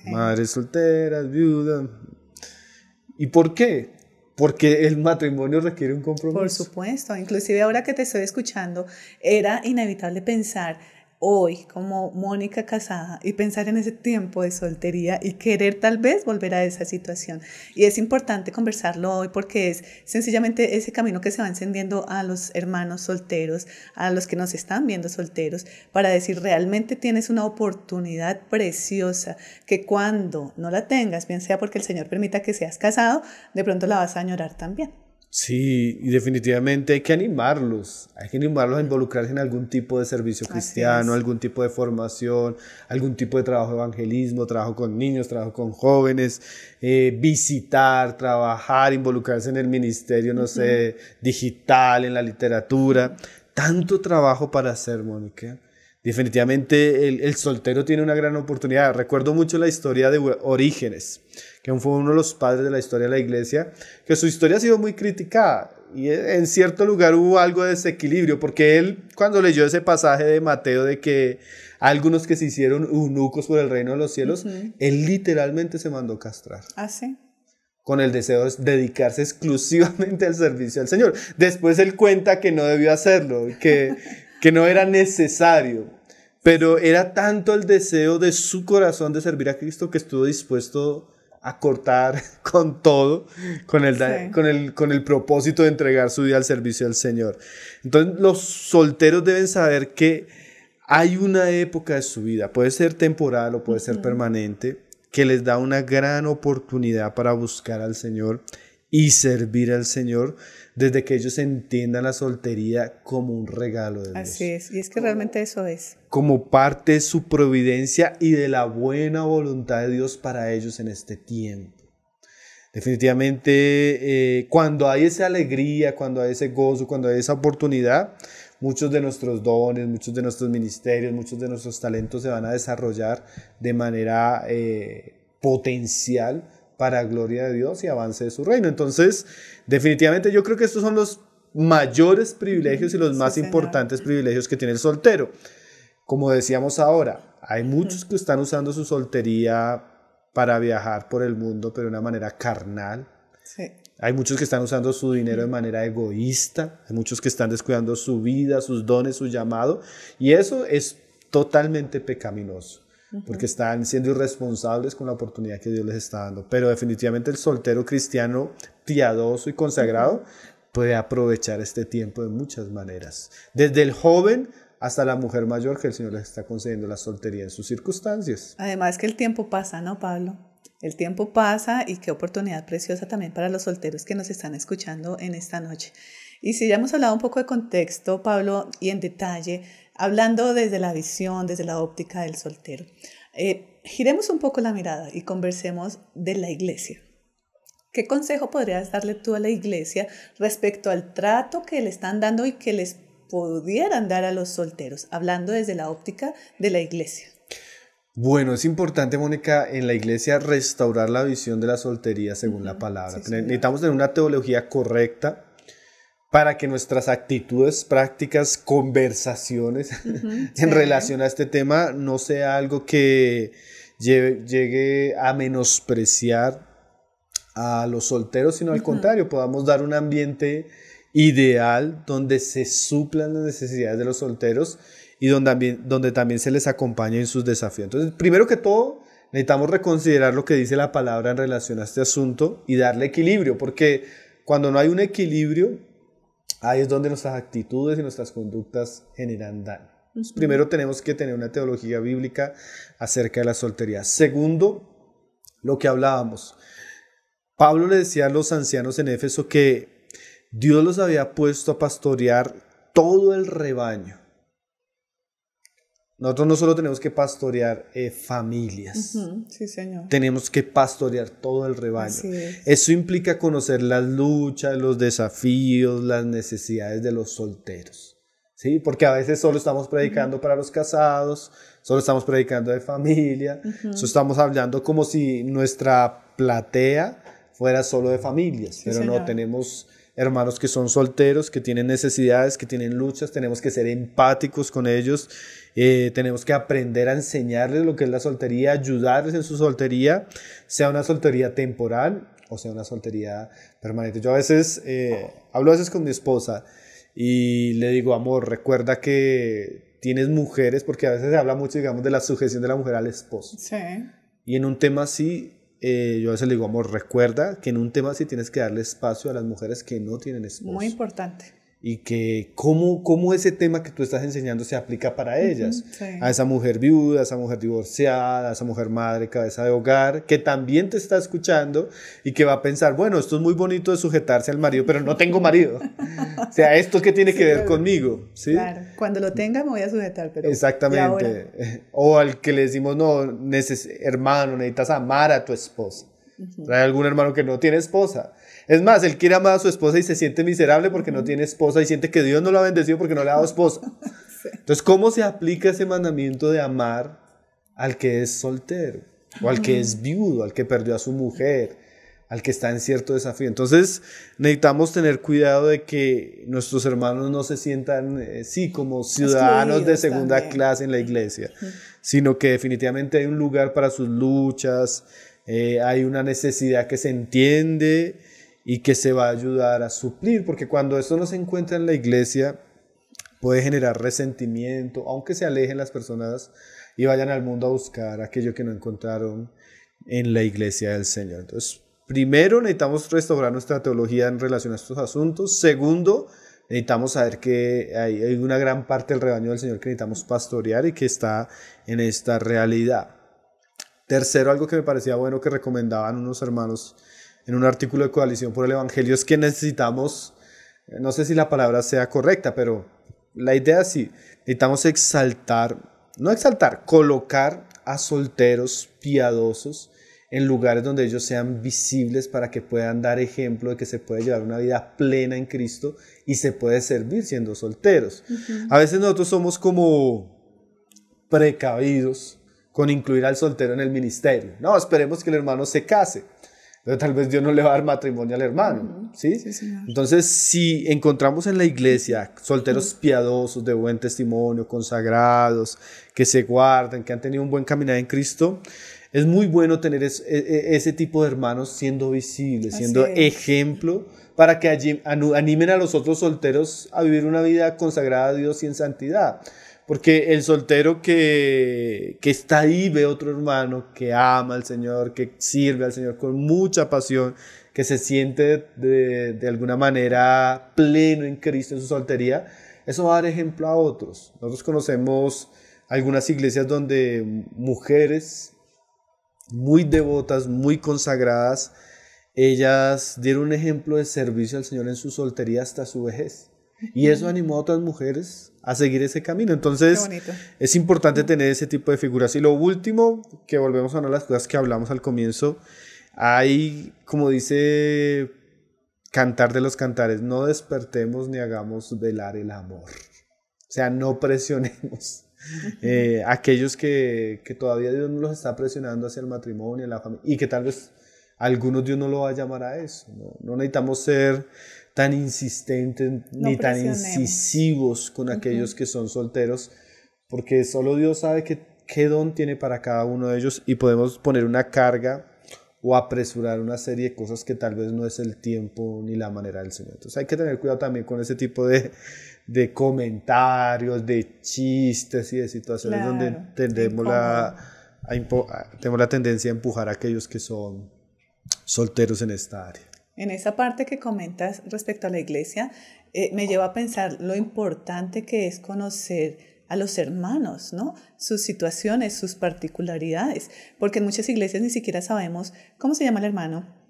madres solteras, viudas. ¿Y por qué? Porque el matrimonio requiere un compromiso. Por supuesto, inclusive ahora que te estoy escuchando, era inevitable pensar hoy como Mónica casada y pensar en ese tiempo de soltería y querer tal vez volver a esa situación. Y es importante conversarlo hoy porque es sencillamente ese camino que se va encendiendo a los hermanos solteros, a los que nos están viendo solteros, para decir realmente tienes una oportunidad preciosa que cuando no la tengas, bien sea porque el Señor permita que seas casado, de pronto la vas a añorar también. Sí, y definitivamente hay que animarlos a involucrarse en algún tipo de servicio cristiano, algún tipo de formación, algún tipo de trabajo de evangelismo, trabajo con niños, trabajo con jóvenes, visitar, trabajar, involucrarse en el ministerio, no sé, digital, en la literatura. Tanto trabajo para hacer, Mónica. Definitivamente el soltero tiene una gran oportunidad. Recuerdo mucho la historia de Orígenes, que fue uno de los padres de la historia de la iglesia, que su historia ha sido muy criticada y en cierto lugar hubo algo de desequilibrio, porque él cuando leyó ese pasaje de Mateo de que algunos que se hicieron eunucos por el reino de los cielos, él literalmente se mandó castrar. ¿Ah, sí? Con el deseo de dedicarse exclusivamente al servicio al Señor. Después él cuenta que no debió hacerlo, que no era necesario, pero era tanto el deseo de su corazón de servir a Cristo que estuvo dispuesto a cortar con todo, con el propósito de entregar su vida al servicio al Señor. Entonces los solteros deben saber que hay una época de su vida, puede ser temporal o puede ser permanente, que les da una gran oportunidad para buscar al Señor y servir al Señor desde que ellos entiendan la soltería como un regalo de Dios. Así es, y es que realmente eso es. Como parte de su providencia y de la buena voluntad de Dios para ellos en este tiempo. Definitivamente, cuando hay esa alegría, cuando hay ese gozo, cuando hay esa oportunidad, muchos de nuestros dones, muchos de nuestros ministerios, muchos de nuestros talentos se van a desarrollar de manera potencial para gloria de Dios y avance de su reino. Entonces, definitivamente yo creo que estos son los mayores privilegios y los más importantes privilegios que tiene el soltero. Como decíamos ahora, hay muchos que están usando su soltería para viajar por el mundo, pero de una manera carnal. Sí. Hay muchos que están usando su dinero de manera egoísta, hay muchos que están descuidando su vida, sus dones, su llamado, y eso es totalmente pecaminoso, porque están siendo irresponsables con la oportunidad que Dios les está dando. Pero definitivamente el soltero cristiano piadoso y consagrado puede aprovechar este tiempo de muchas maneras. Desde el joven hasta la mujer mayor, que el Señor les está concediendo la soltería en sus circunstancias. Además que el tiempo pasa, ¿no, Pablo? El tiempo pasa y qué oportunidad preciosa también para los solteros que nos están escuchando en esta noche. Y si ya hemos hablado un poco de contexto, Pablo, y en detalle, hablando desde la visión, desde la óptica del soltero, giremos un poco la mirada y conversemos de la iglesia. ¿Qué consejo podrías darle tú a la iglesia respecto al trato que le están dando y que les pudieran dar a los solteros, hablando desde la óptica de la iglesia? Bueno, es importante, Mónica, en la iglesia restaurar la visión de la soltería según la palabra. Sí, necesitamos tener una teología correcta para que nuestras actitudes, prácticas, conversaciones en relación a este tema no sea algo que llegue a menospreciar a los solteros, sino al contrario, podamos dar un ambiente ideal donde se suplan las necesidades de los solteros y donde también se les acompaña en sus desafíos. Entonces, primero que todo, necesitamos reconsiderar lo que dice la palabra en relación a este asunto y darle equilibrio, porque cuando no hay un equilibrio, ahí es donde nuestras actitudes y nuestras conductas generan daño. Entonces, primero tenemos que tener una teología bíblica acerca de la soltería. Segundo, lo que hablábamos. Pablo le decía a los ancianos en Éfeso que Dios los había puesto a pastorear todo el rebaño. Nosotros no solo tenemos que pastorear familias, Sí, Señor. Tenemos que pastorear todo el rebaño. Así es. Eso implica conocer las luchas, los desafíos, las necesidades de los solteros, ¿sí? Porque a veces solo estamos predicando para los casados, solo estamos predicando de familia, solo estamos hablando como si nuestra platea fuera solo de familias, Sí, pero señor. no, tenemos hermanos que son solteros, que tienen necesidades, que tienen luchas, tenemos que ser empáticos con ellos, tenemos que aprender a enseñarles lo que es la soltería, ayudarles en su soltería, sea una soltería temporal o sea una soltería permanente. Yo a veces, hablo a veces con mi esposa y le digo, amor, recuerda que tienes mujeres, porque a veces se habla mucho, digamos, de la sujeción de la mujer al esposo. Sí. Y en un tema así, yo a veces le digo, amor, recuerda que en un tema así tienes que darle espacio a las mujeres que no tienen esposo. Muy importante. Y que cómo ese tema que tú estás enseñando se aplica para ellas. Sí. A esa mujer viuda, a esa mujer divorciada, a esa mujer madre, cabeza de hogar, que también te está escuchando y que va a pensar, bueno, esto es muy bonito de sujetarse al marido, pero no tengo marido. O sea, ¿esto qué tiene que ver conmigo? ¿Sí? Claro, cuando lo tenga me voy a sujetar, pero Exactamente. O al que le decimos, no, hermano, necesitas amar a tu esposa. Hay algún hermano que no tiene esposa. Es más, él quiere amar a su esposa y se siente miserable porque no tiene esposa y siente que Dios no lo ha bendecido porque no le ha dado esposa. Sí. Entonces, ¿cómo se aplica ese mandamiento de amar al que es soltero? O al que es viudo, al que perdió a su mujer, al que está en cierto desafío. Entonces, necesitamos tener cuidado de que nuestros hermanos no se sientan, como ciudadanos de segunda clase en la iglesia, sino que definitivamente hay un lugar para sus luchas, hay una necesidad que se entiende y que se va a ayudar a suplir, porque cuando esto no se encuentra en la iglesia puede generar resentimiento, aunque se alejen las personas y vayan al mundo a buscar aquello que no encontraron en la iglesia del Señor. Entonces, primero necesitamos restaurar nuestra teología en relación a estos asuntos. Segundo, necesitamos saber que hay una gran parte del rebaño del Señor que necesitamos pastorear y que está en esta realidad. Tercero, algo que me parecía bueno que recomendaban unos hermanos en un artículo de Coalición por el Evangelio es que necesitamos, no sé si la palabra sea correcta, pero la idea sí, necesitamos colocar a solteros piadosos en lugares donde ellos sean visibles para que puedan dar ejemplo de que se puede llevar una vida plena en Cristo y se puede servir siendo solteros. A veces nosotros somos como precavidos con incluir al soltero en el ministerio. No, esperemos que el hermano se case. Pero tal vez Dios no le va a dar matrimonio al hermano, ¿sí? Sí, señor. Entonces, si encontramos en la iglesia solteros piadosos, de buen testimonio, consagrados, que se guardan, que han tenido un buen caminar en Cristo, es muy bueno tener ese tipo de hermanos siendo visibles, siendo ejemplo, para que animen a los otros solteros a vivir una vida consagrada a Dios y en santidad. Porque el soltero que está ahí ve otro hermano que ama al Señor, que sirve al Señor con mucha pasión, que se siente de alguna manera pleno en Cristo en su soltería, eso va a dar ejemplo a otros. Nosotros conocemos algunas iglesias donde mujeres muy devotas, muy consagradas, ellas dieron un ejemplo de servicio al Señor en su soltería hasta su vejez. Y eso animó a otras mujeres a seguir ese camino. Entonces, es importante tener ese tipo de figuras. Y lo último, que volvemos a una de las cosas que hablamos al comienzo, hay, como dice Cantar de los Cantares, no despertemos ni hagamos velar el amor. O sea, no presionemos. Aquellos que todavía Dios no los está presionando hacia el matrimonio, la familia, y que tal vez algunos Dios no lo va a llamar a eso. No necesitamos ser tan insistentes ni tan incisivos con aquellos que son solteros, porque solo Dios sabe qué don tiene para cada uno de ellos y podemos poner una carga o apresurar una serie de cosas que tal vez no es el tiempo ni la manera del Señor. Entonces hay que tener cuidado también con ese tipo de comentarios, de chistes y de situaciones donde tenemos la tendencia a empujar a aquellos que son solteros en esta área. En esa parte que comentas respecto a la iglesia, me lleva a pensar lo importante que es conocer a los hermanos, ¿no? Sus situaciones, sus particularidades, porque en muchas iglesias ni siquiera sabemos cómo se llama el hermano,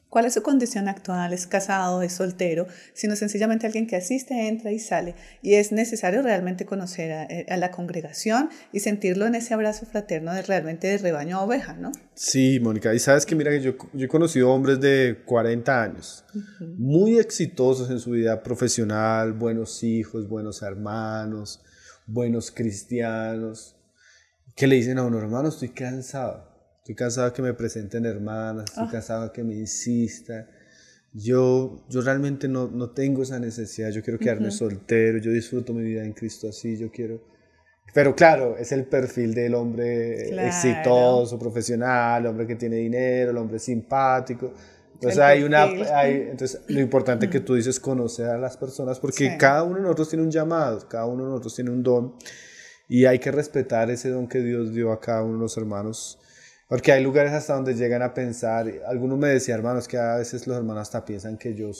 cuál es su condición actual, es casado, es soltero, sino sencillamente alguien que asiste, entra y sale. Y es necesario realmente conocer a la congregación y sentirlo en ese abrazo fraterno realmente de rebaño a oveja, ¿no? Sí, Mónica, y sabes que mira que yo he conocido hombres de 40 años, muy exitosos en su vida profesional, buenos hijos, buenos hermanos, buenos cristianos, que le dicen a uno, hermano, estoy cansado de que me presenten hermanas, estoy cansado de que me insistan. Yo realmente no tengo esa necesidad, yo quiero quedarme soltero, yo disfruto mi vida en Cristo así, yo quiero... Pero claro, es el perfil del hombre exitoso, profesional, el hombre que tiene dinero, el hombre simpático. Entonces entonces lo importante que tú dices, conocer a las personas, porque cada uno de nosotros tiene un llamado, cada uno de nosotros tiene un don, y hay que respetar ese don que Dios dio a cada uno de los hermanos. Porque hay lugares hasta donde llegan a pensar, algunos me decían, hermanos, que a veces los hermanos hasta piensan que yo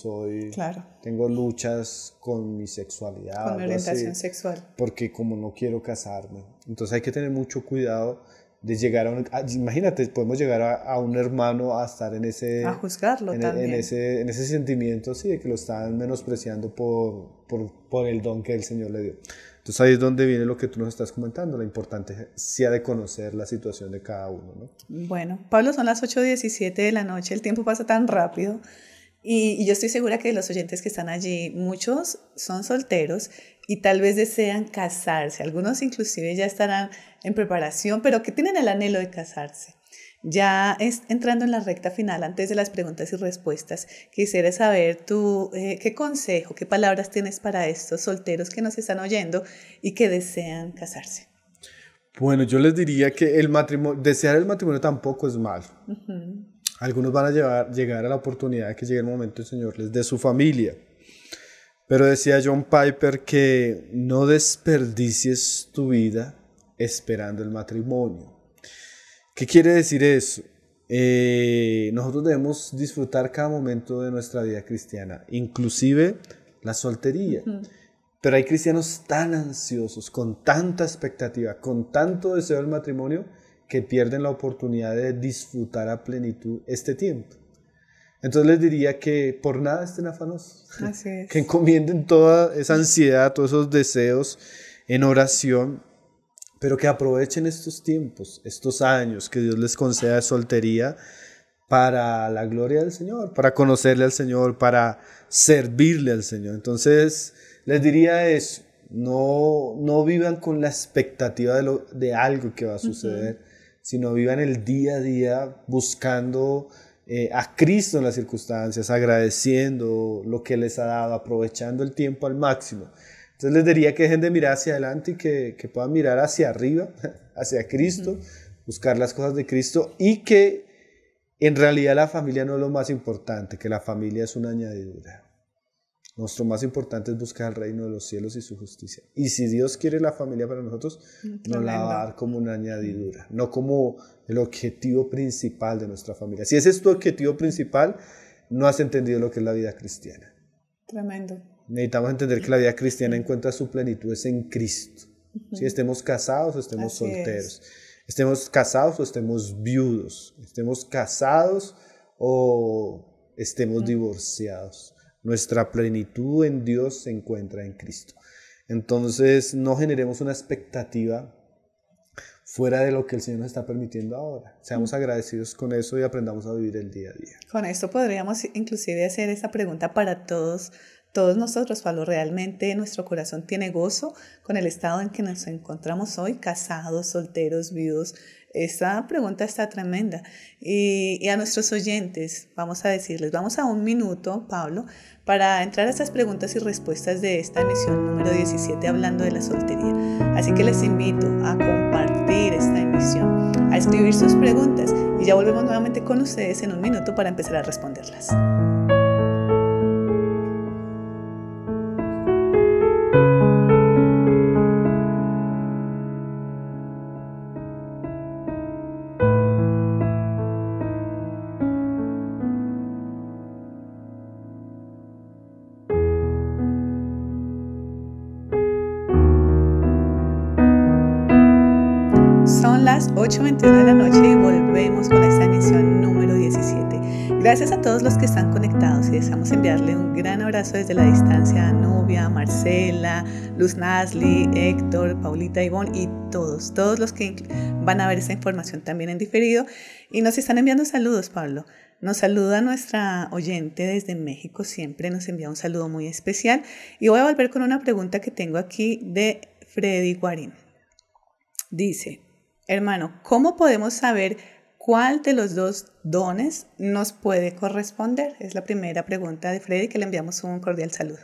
tengo luchas con mi sexualidad. Con mi orientación sexual. Porque como no quiero casarme. Entonces hay que tener mucho cuidado de llegar imagínate, podemos llegar a un hermano a estar en ese... A juzgarlo también. En ese sentimiento, sí, de que lo están menospreciando por el don que el Señor le dio. Entonces ahí es donde viene lo que tú nos estás comentando, la importancia de conocer la situación de cada uno, ¿no? Bueno, Pablo, son las 8:17 de la noche, el tiempo pasa tan rápido y yo estoy segura que los oyentes que están allí, muchos son solteros y tal vez desean casarse, algunos inclusive ya estarán en preparación, pero que tienen el anhelo de casarse. Ya entrando en la recta final, antes de las preguntas y respuestas, quisiera saber tú qué consejo, qué palabras tienes para estos solteros que nos están oyendo y que desean casarse. Bueno, yo les diría que desear el matrimonio tampoco es malo. Algunos van a llegar a la oportunidad de que llegue el momento el Señor les dé su familia. Pero decía John Piper que no desperdicies tu vida esperando el matrimonio. ¿Qué quiere decir eso? Nosotros debemos disfrutar cada momento de nuestra vida cristiana, inclusive la soltería. Pero hay cristianos tan ansiosos, con tanta expectativa, con tanto deseo del matrimonio, que pierden la oportunidad de disfrutar a plenitud este tiempo. Entonces les diría que por nada estén afanosos, que encomienden toda esa ansiedad, todos esos deseos en oración, pero que aprovechen estos tiempos, estos años que Dios les conceda de soltería para la gloria del Señor, para conocerle al Señor, para servirle al Señor. Entonces les diría eso, no vivan con la expectativa de algo que va a suceder, sino vivan el día a día buscando a Cristo en las circunstancias, agradeciendo lo que les ha dado, aprovechando el tiempo al máximo. Entonces les diría que dejen de mirar hacia adelante y que puedan mirar hacia arriba, hacia Cristo, buscar las cosas de Cristo, y que en realidad la familia no es lo más importante, que la familia es una añadidura. Nuestro más importante es buscar el reino de los cielos y su justicia. Y si Dios quiere la familia para nosotros, nos la va a dar como una añadidura, no como el objetivo principal de nuestra familia. Si ese es tu objetivo principal, no has entendido lo que es la vida cristiana. Tremendo. Necesitamos entender que la vida cristiana encuentra su plenitud es en Cristo. Si estemos casados o estemos Así solteros, estemos casados o estemos viudos, estemos casados o estemos divorciados. Nuestra plenitud en Dios se encuentra en Cristo. Entonces no generemos una expectativa fuera de lo que el Señor nos está permitiendo ahora. Seamos agradecidos con eso y aprendamos a vivir el día a día. Con esto podríamos inclusive hacer esa pregunta para todos nosotros, Pablo. ¿Realmente nuestro corazón tiene gozo con el estado en que nos encontramos hoy, casados, solteros, viudos? Esta pregunta está tremenda. Y a nuestros oyentes, vamos a decirles, vamos a un minuto, Pablo, para entrar a estas preguntas y respuestas de esta emisión número 17, hablando de la soltería. Así que les invito a compartir esta emisión, a escribir sus preguntas y ya volvemos nuevamente con ustedes en un minuto para empezar a responderlas. Son las 8:21 de la noche y volvemos con esta emisión número 17. Gracias a todos los que están conectados y deseamos enviarle un gran abrazo desde la distancia a Nubia, Marcela, Luz Nasli, Héctor, Paulita, Ivonne y todos los que van a ver esta información también en diferido. Y nos están enviando saludos, Pablo. Nos saluda nuestra oyente desde México, siempre nos envía un saludo muy especial. Y voy a volver con una pregunta que tengo aquí de Freddy Guarín. Dice: hermano, ¿cómo podemos saber cuál de los dos dones nos puede corresponder? Es la primera pregunta de Freddy, que le enviamos un cordial saludo.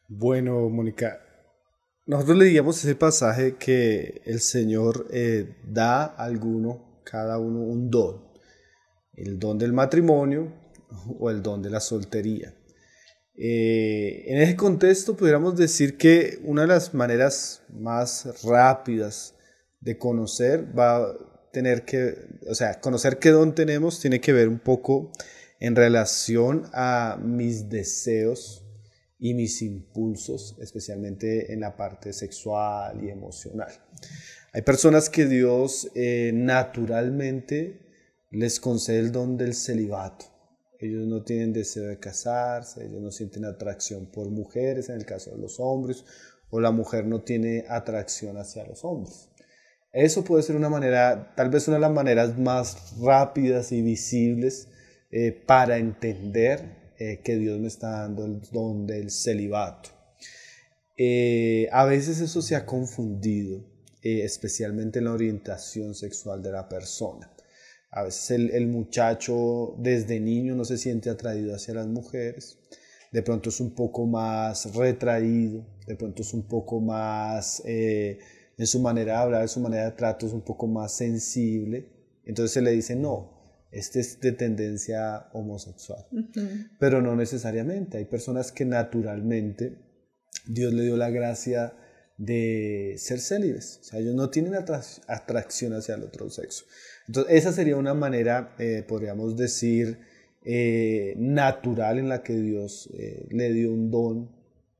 Bueno, Mónica, nosotros leíamos ese pasaje que el Señor da a cada uno un don. El don del matrimonio o el don de la soltería. En ese contexto pudiéramos decir que una de las maneras más rápidas de conocer conocer qué don tenemos tiene que ver un poco en relación a mis deseos y mis impulsos, especialmente en la parte sexual y emocional. Hay personas que Dios naturalmente les concede el don del celibato. Ellos no tienen deseo de casarse, ellos no sienten atracción por mujeres en el caso de los hombres, o la mujer no tiene atracción hacia los hombres. Eso puede ser una manera, tal vez una de las maneras más rápidas y visibles para entender que Dios me está dando el don del celibato. A veces eso se ha confundido, especialmente en la orientación sexual de la persona. A veces el muchacho desde niño no se siente atraído hacia las mujeres, de pronto es un poco más retraído, de pronto es un poco más... en su manera de hablar, en su manera de trato es un poco más sensible, entonces se le dice no, este es de tendencia homosexual. Pero no necesariamente, hay personas que naturalmente Dios le dio la gracia de ser célibes, o sea, ellos no tienen atracción hacia el otro sexo. Entonces esa sería una manera, podríamos decir, natural en la que Dios le dio un don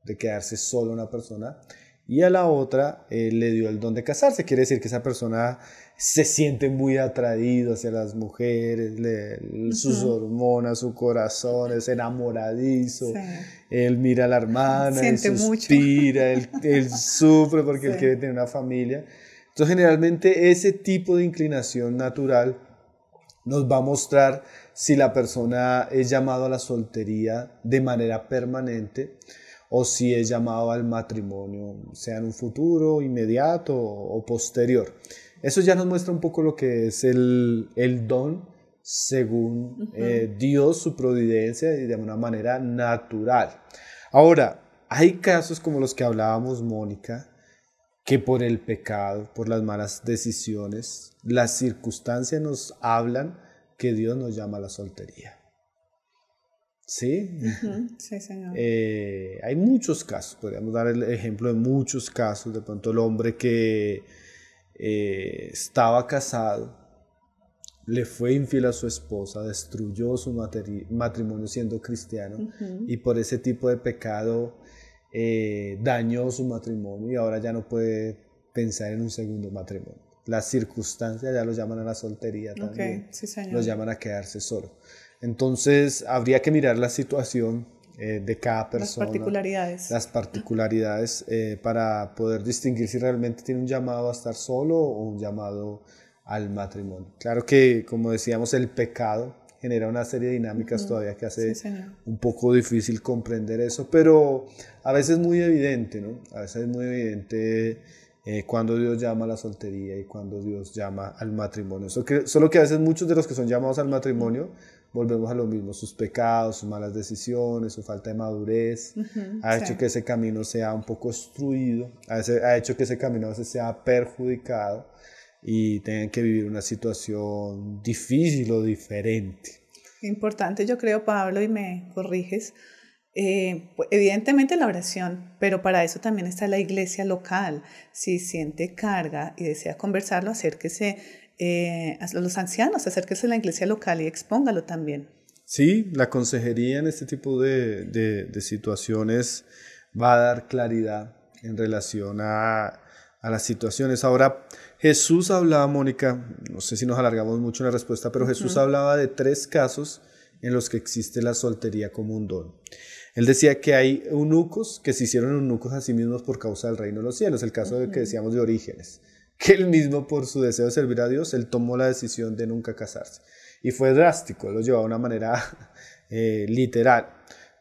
de quedarse solo a una persona, y a la otra le dio el don de casarse. Quiere decir que esa persona se siente muy atraído hacia las mujeres, sus hormonas, su corazón es enamoradizo, sí. Él mira a la hermana, siente él suspira, él sufre porque él quiere tener una familia. Entonces generalmente ese tipo de inclinación natural nos va a mostrar si la persona es llamado a la soltería de manera permanente o si es llamado al matrimonio, sea en un futuro, inmediato o posterior. Eso ya nos muestra un poco lo que es el don según Dios, su providencia y de una manera natural. Ahora, hay casos como los que hablábamos, Mónica, que por el pecado, por las malas decisiones, las circunstancias nos hablan que Dios nos llama a la soltería. ¿Sí? Sí, señor. Hay muchos casos, podríamos dar el ejemplo de muchos casos, de pronto el hombre que estaba casado, le fue infiel a su esposa, destruyó su matrimonio siendo cristiano y por ese tipo de pecado dañó su matrimonio y ahora ya no puede pensar en un segundo matrimonio. Las circunstancias ya lo llaman a la soltería también, Sí, señor. los llaman a quedarse solo. Entonces habría que mirar la situación de cada persona, las particularidades para poder distinguir si realmente tiene un llamado a estar solo o un llamado al matrimonio. Claro que, como decíamos, el pecado genera una serie de dinámicas todavía que hace un poco difícil comprender eso, pero a veces es muy evidente, ¿no? A veces es muy evidente cuando Dios llama a la soltería y cuando Dios llama al matrimonio. Solo que a veces muchos de los que son llamados al matrimonio volvemos a lo mismo, sus pecados, sus malas decisiones, su falta de madurez, ha hecho que ese camino sea un poco obstruido, ha hecho que ese camino a veces sea perjudicado y tengan que vivir una situación difícil o diferente. Importante, yo creo, Pablo, y me corriges, evidentemente la oración, pero para eso también está la iglesia local. Si siente carga y desea conversarlo, acérquese a los ancianos, acérquese a la iglesia local y expóngalo también. Sí, la consejería en este tipo de situaciones va a dar claridad en relación a las situaciones. Ahora, Jesús hablaba, Mónica, no sé si nos alargamos mucho en la respuesta, pero Jesús hablaba de 3 casos en los que existe la soltería como un don. Él decía que hay eunucos que se hicieron eunucos a sí mismos por causa del reino de los cielos, el caso de que decíamos de Orígenes, que él mismo por su deseo de servir a Dios, él tomó la decisión de nunca casarse. Y fue drástico, él lo llevaba de una manera literal.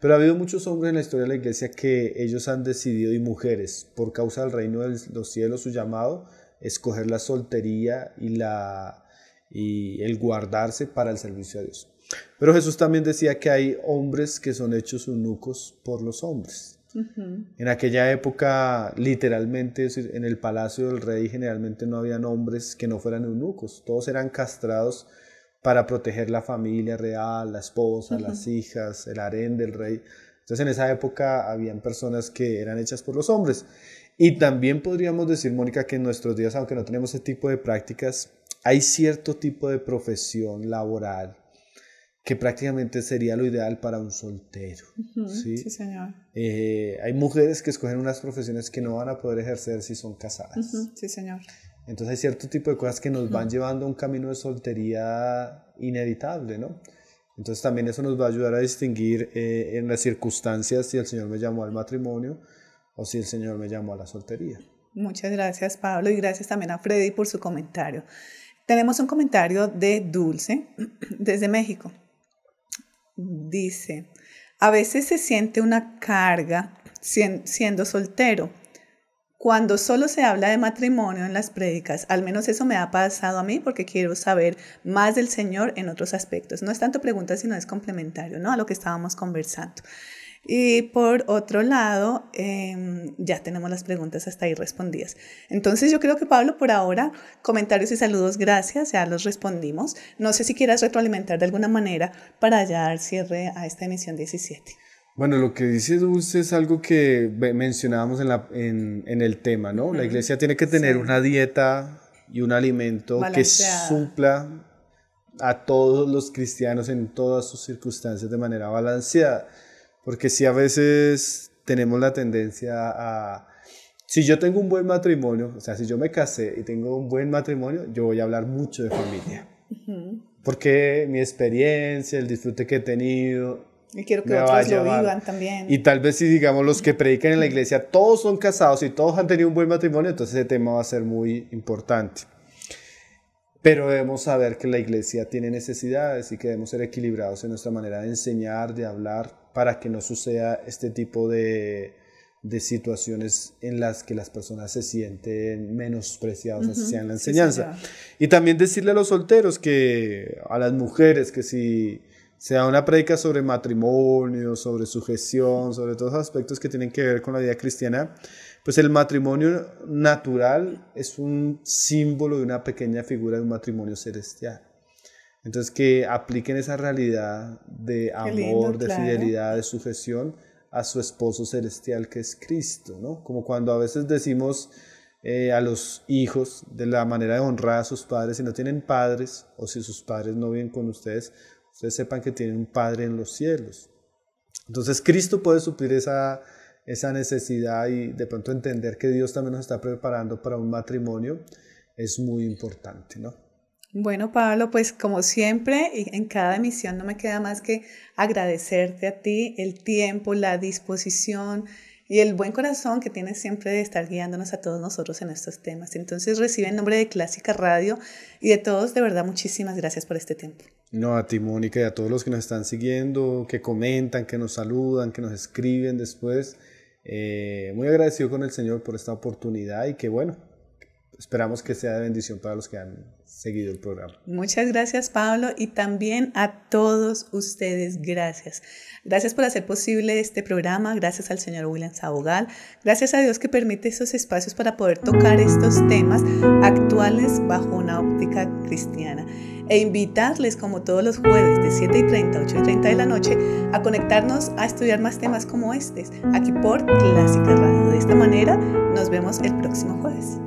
Pero ha habido muchos hombres en la historia de la iglesia que ellos han decidido, y mujeres, por causa del reino de los cielos, su llamado, escoger la soltería y el guardarse para el servicio a Dios. Pero Jesús también decía que hay hombres que son hechos eunucos por los hombres. En aquella época, literalmente, en el palacio del rey generalmente no habían hombres que no fueran eunucos. Todos eran castrados para proteger la familia real, la esposa, las hijas, el harén del rey. Entonces en esa época habían personas que eran hechas por los hombres. Y también podríamos decir, Mónica, que en nuestros días, aunque no tenemos ese tipo de prácticas, hay cierto tipo de profesión laboral que prácticamente sería lo ideal para un soltero. ¿Sí? Sí, señor. Hay mujeres que escogen unas profesiones que no van a poder ejercer si son casadas. Sí, señor. Entonces hay cierto tipo de cosas que nos van llevando a un camino de soltería inevitable, ¿no? Entonces también eso nos va a ayudar a distinguir en las circunstancias si el Señor me llamó al matrimonio o si el Señor me llamó a la soltería. Muchas gracias, Pablo, y gracias también a Freddy por su comentario. Tenemos un comentario de Dulce desde México. Dice, a veces se siente una carga siendo soltero. Cuando solo se habla de matrimonio en las prédicas, al menos eso me ha pasado a mí porque quiero saber más del Señor en otros aspectos. No es tanto pregunta, sino es complementario, ¿no? A lo que estábamos conversando. Y por otro lado, ya tenemos las preguntas hasta ahí respondidas. Entonces yo creo que, Pablo, por ahora, comentarios y saludos, gracias, ya los respondimos. No sé si quieras retroalimentar de alguna manera para ya dar cierre a esta emisión 17. Bueno, lo que dice Dulce es algo que mencionábamos en el tema, ¿no? La iglesia tiene que tener una dieta y un alimento balanceada, que supla a todos los cristianos en todas sus circunstancias de manera balanceada. Porque si a veces tenemos la tendencia a... Si yo tengo un buen matrimonio, o sea, si yo me casé y tengo un buen matrimonio, yo voy a hablar mucho de familia. Porque mi experiencia, el disfrute que he tenido... Y quiero que otros lo vivan también. Y tal vez si, digamos, los que predican en la iglesia, todos son casados y todos han tenido un buen matrimonio, entonces ese tema va a ser muy importante. Pero debemos saber que la iglesia tiene necesidades y que debemos ser equilibrados en nuestra manera de enseñar, de hablar, para que no suceda este tipo de situaciones en las que las personas se sienten menospreciados, así sea en la enseñanza. Sí, y también decirle a los solteros, a las mujeres, que si se da una prédica sobre matrimonio, sobre sujeción, sobre todos los aspectos que tienen que ver con la vida cristiana, pues el matrimonio natural es un símbolo de una pequeña figura de un matrimonio celestial. Entonces, que apliquen esa realidad de Qué lindo, amor, de claro. fidelidad, de sujeción a su esposo celestial que es Cristo, ¿no? Como cuando a veces decimos a los hijos de la manera de honrar a sus padres, si no tienen padres o si sus padres no viven con ustedes sepan que tienen un Padre en los cielos. Entonces Cristo puede suplir esa necesidad y de pronto entender que Dios también nos está preparando para un matrimonio es muy importante, ¿no? Bueno, Pablo, pues como siempre, en cada emisión no me queda más que agradecerte a ti el tiempo, la disposición y el buen corazón que tienes siempre de estar guiándonos a todos nosotros en estos temas. Entonces recibe en nombre de Clásica Radio y de todos, de verdad, muchísimas gracias por este tiempo. No, a ti, Mónica, y a todos los que nos están siguiendo, que comentan, que nos saludan, que nos escriben después. Muy agradecido con el Señor por esta oportunidad y que bueno, esperamos que sea de bendición para los que han seguido el programa. Muchas gracias, Pablo, y también a todos ustedes, gracias. Gracias por hacer posible este programa, gracias al señor William Sabogal, gracias a Dios que permite esos espacios para poder tocar estos temas actuales bajo una óptica cristiana. E invitarles, como todos los jueves de 7:30 a 8:30 de la noche, a conectarnos a estudiar más temas como este, aquí por Clásica Radio. De esta manera, nos vemos el próximo jueves.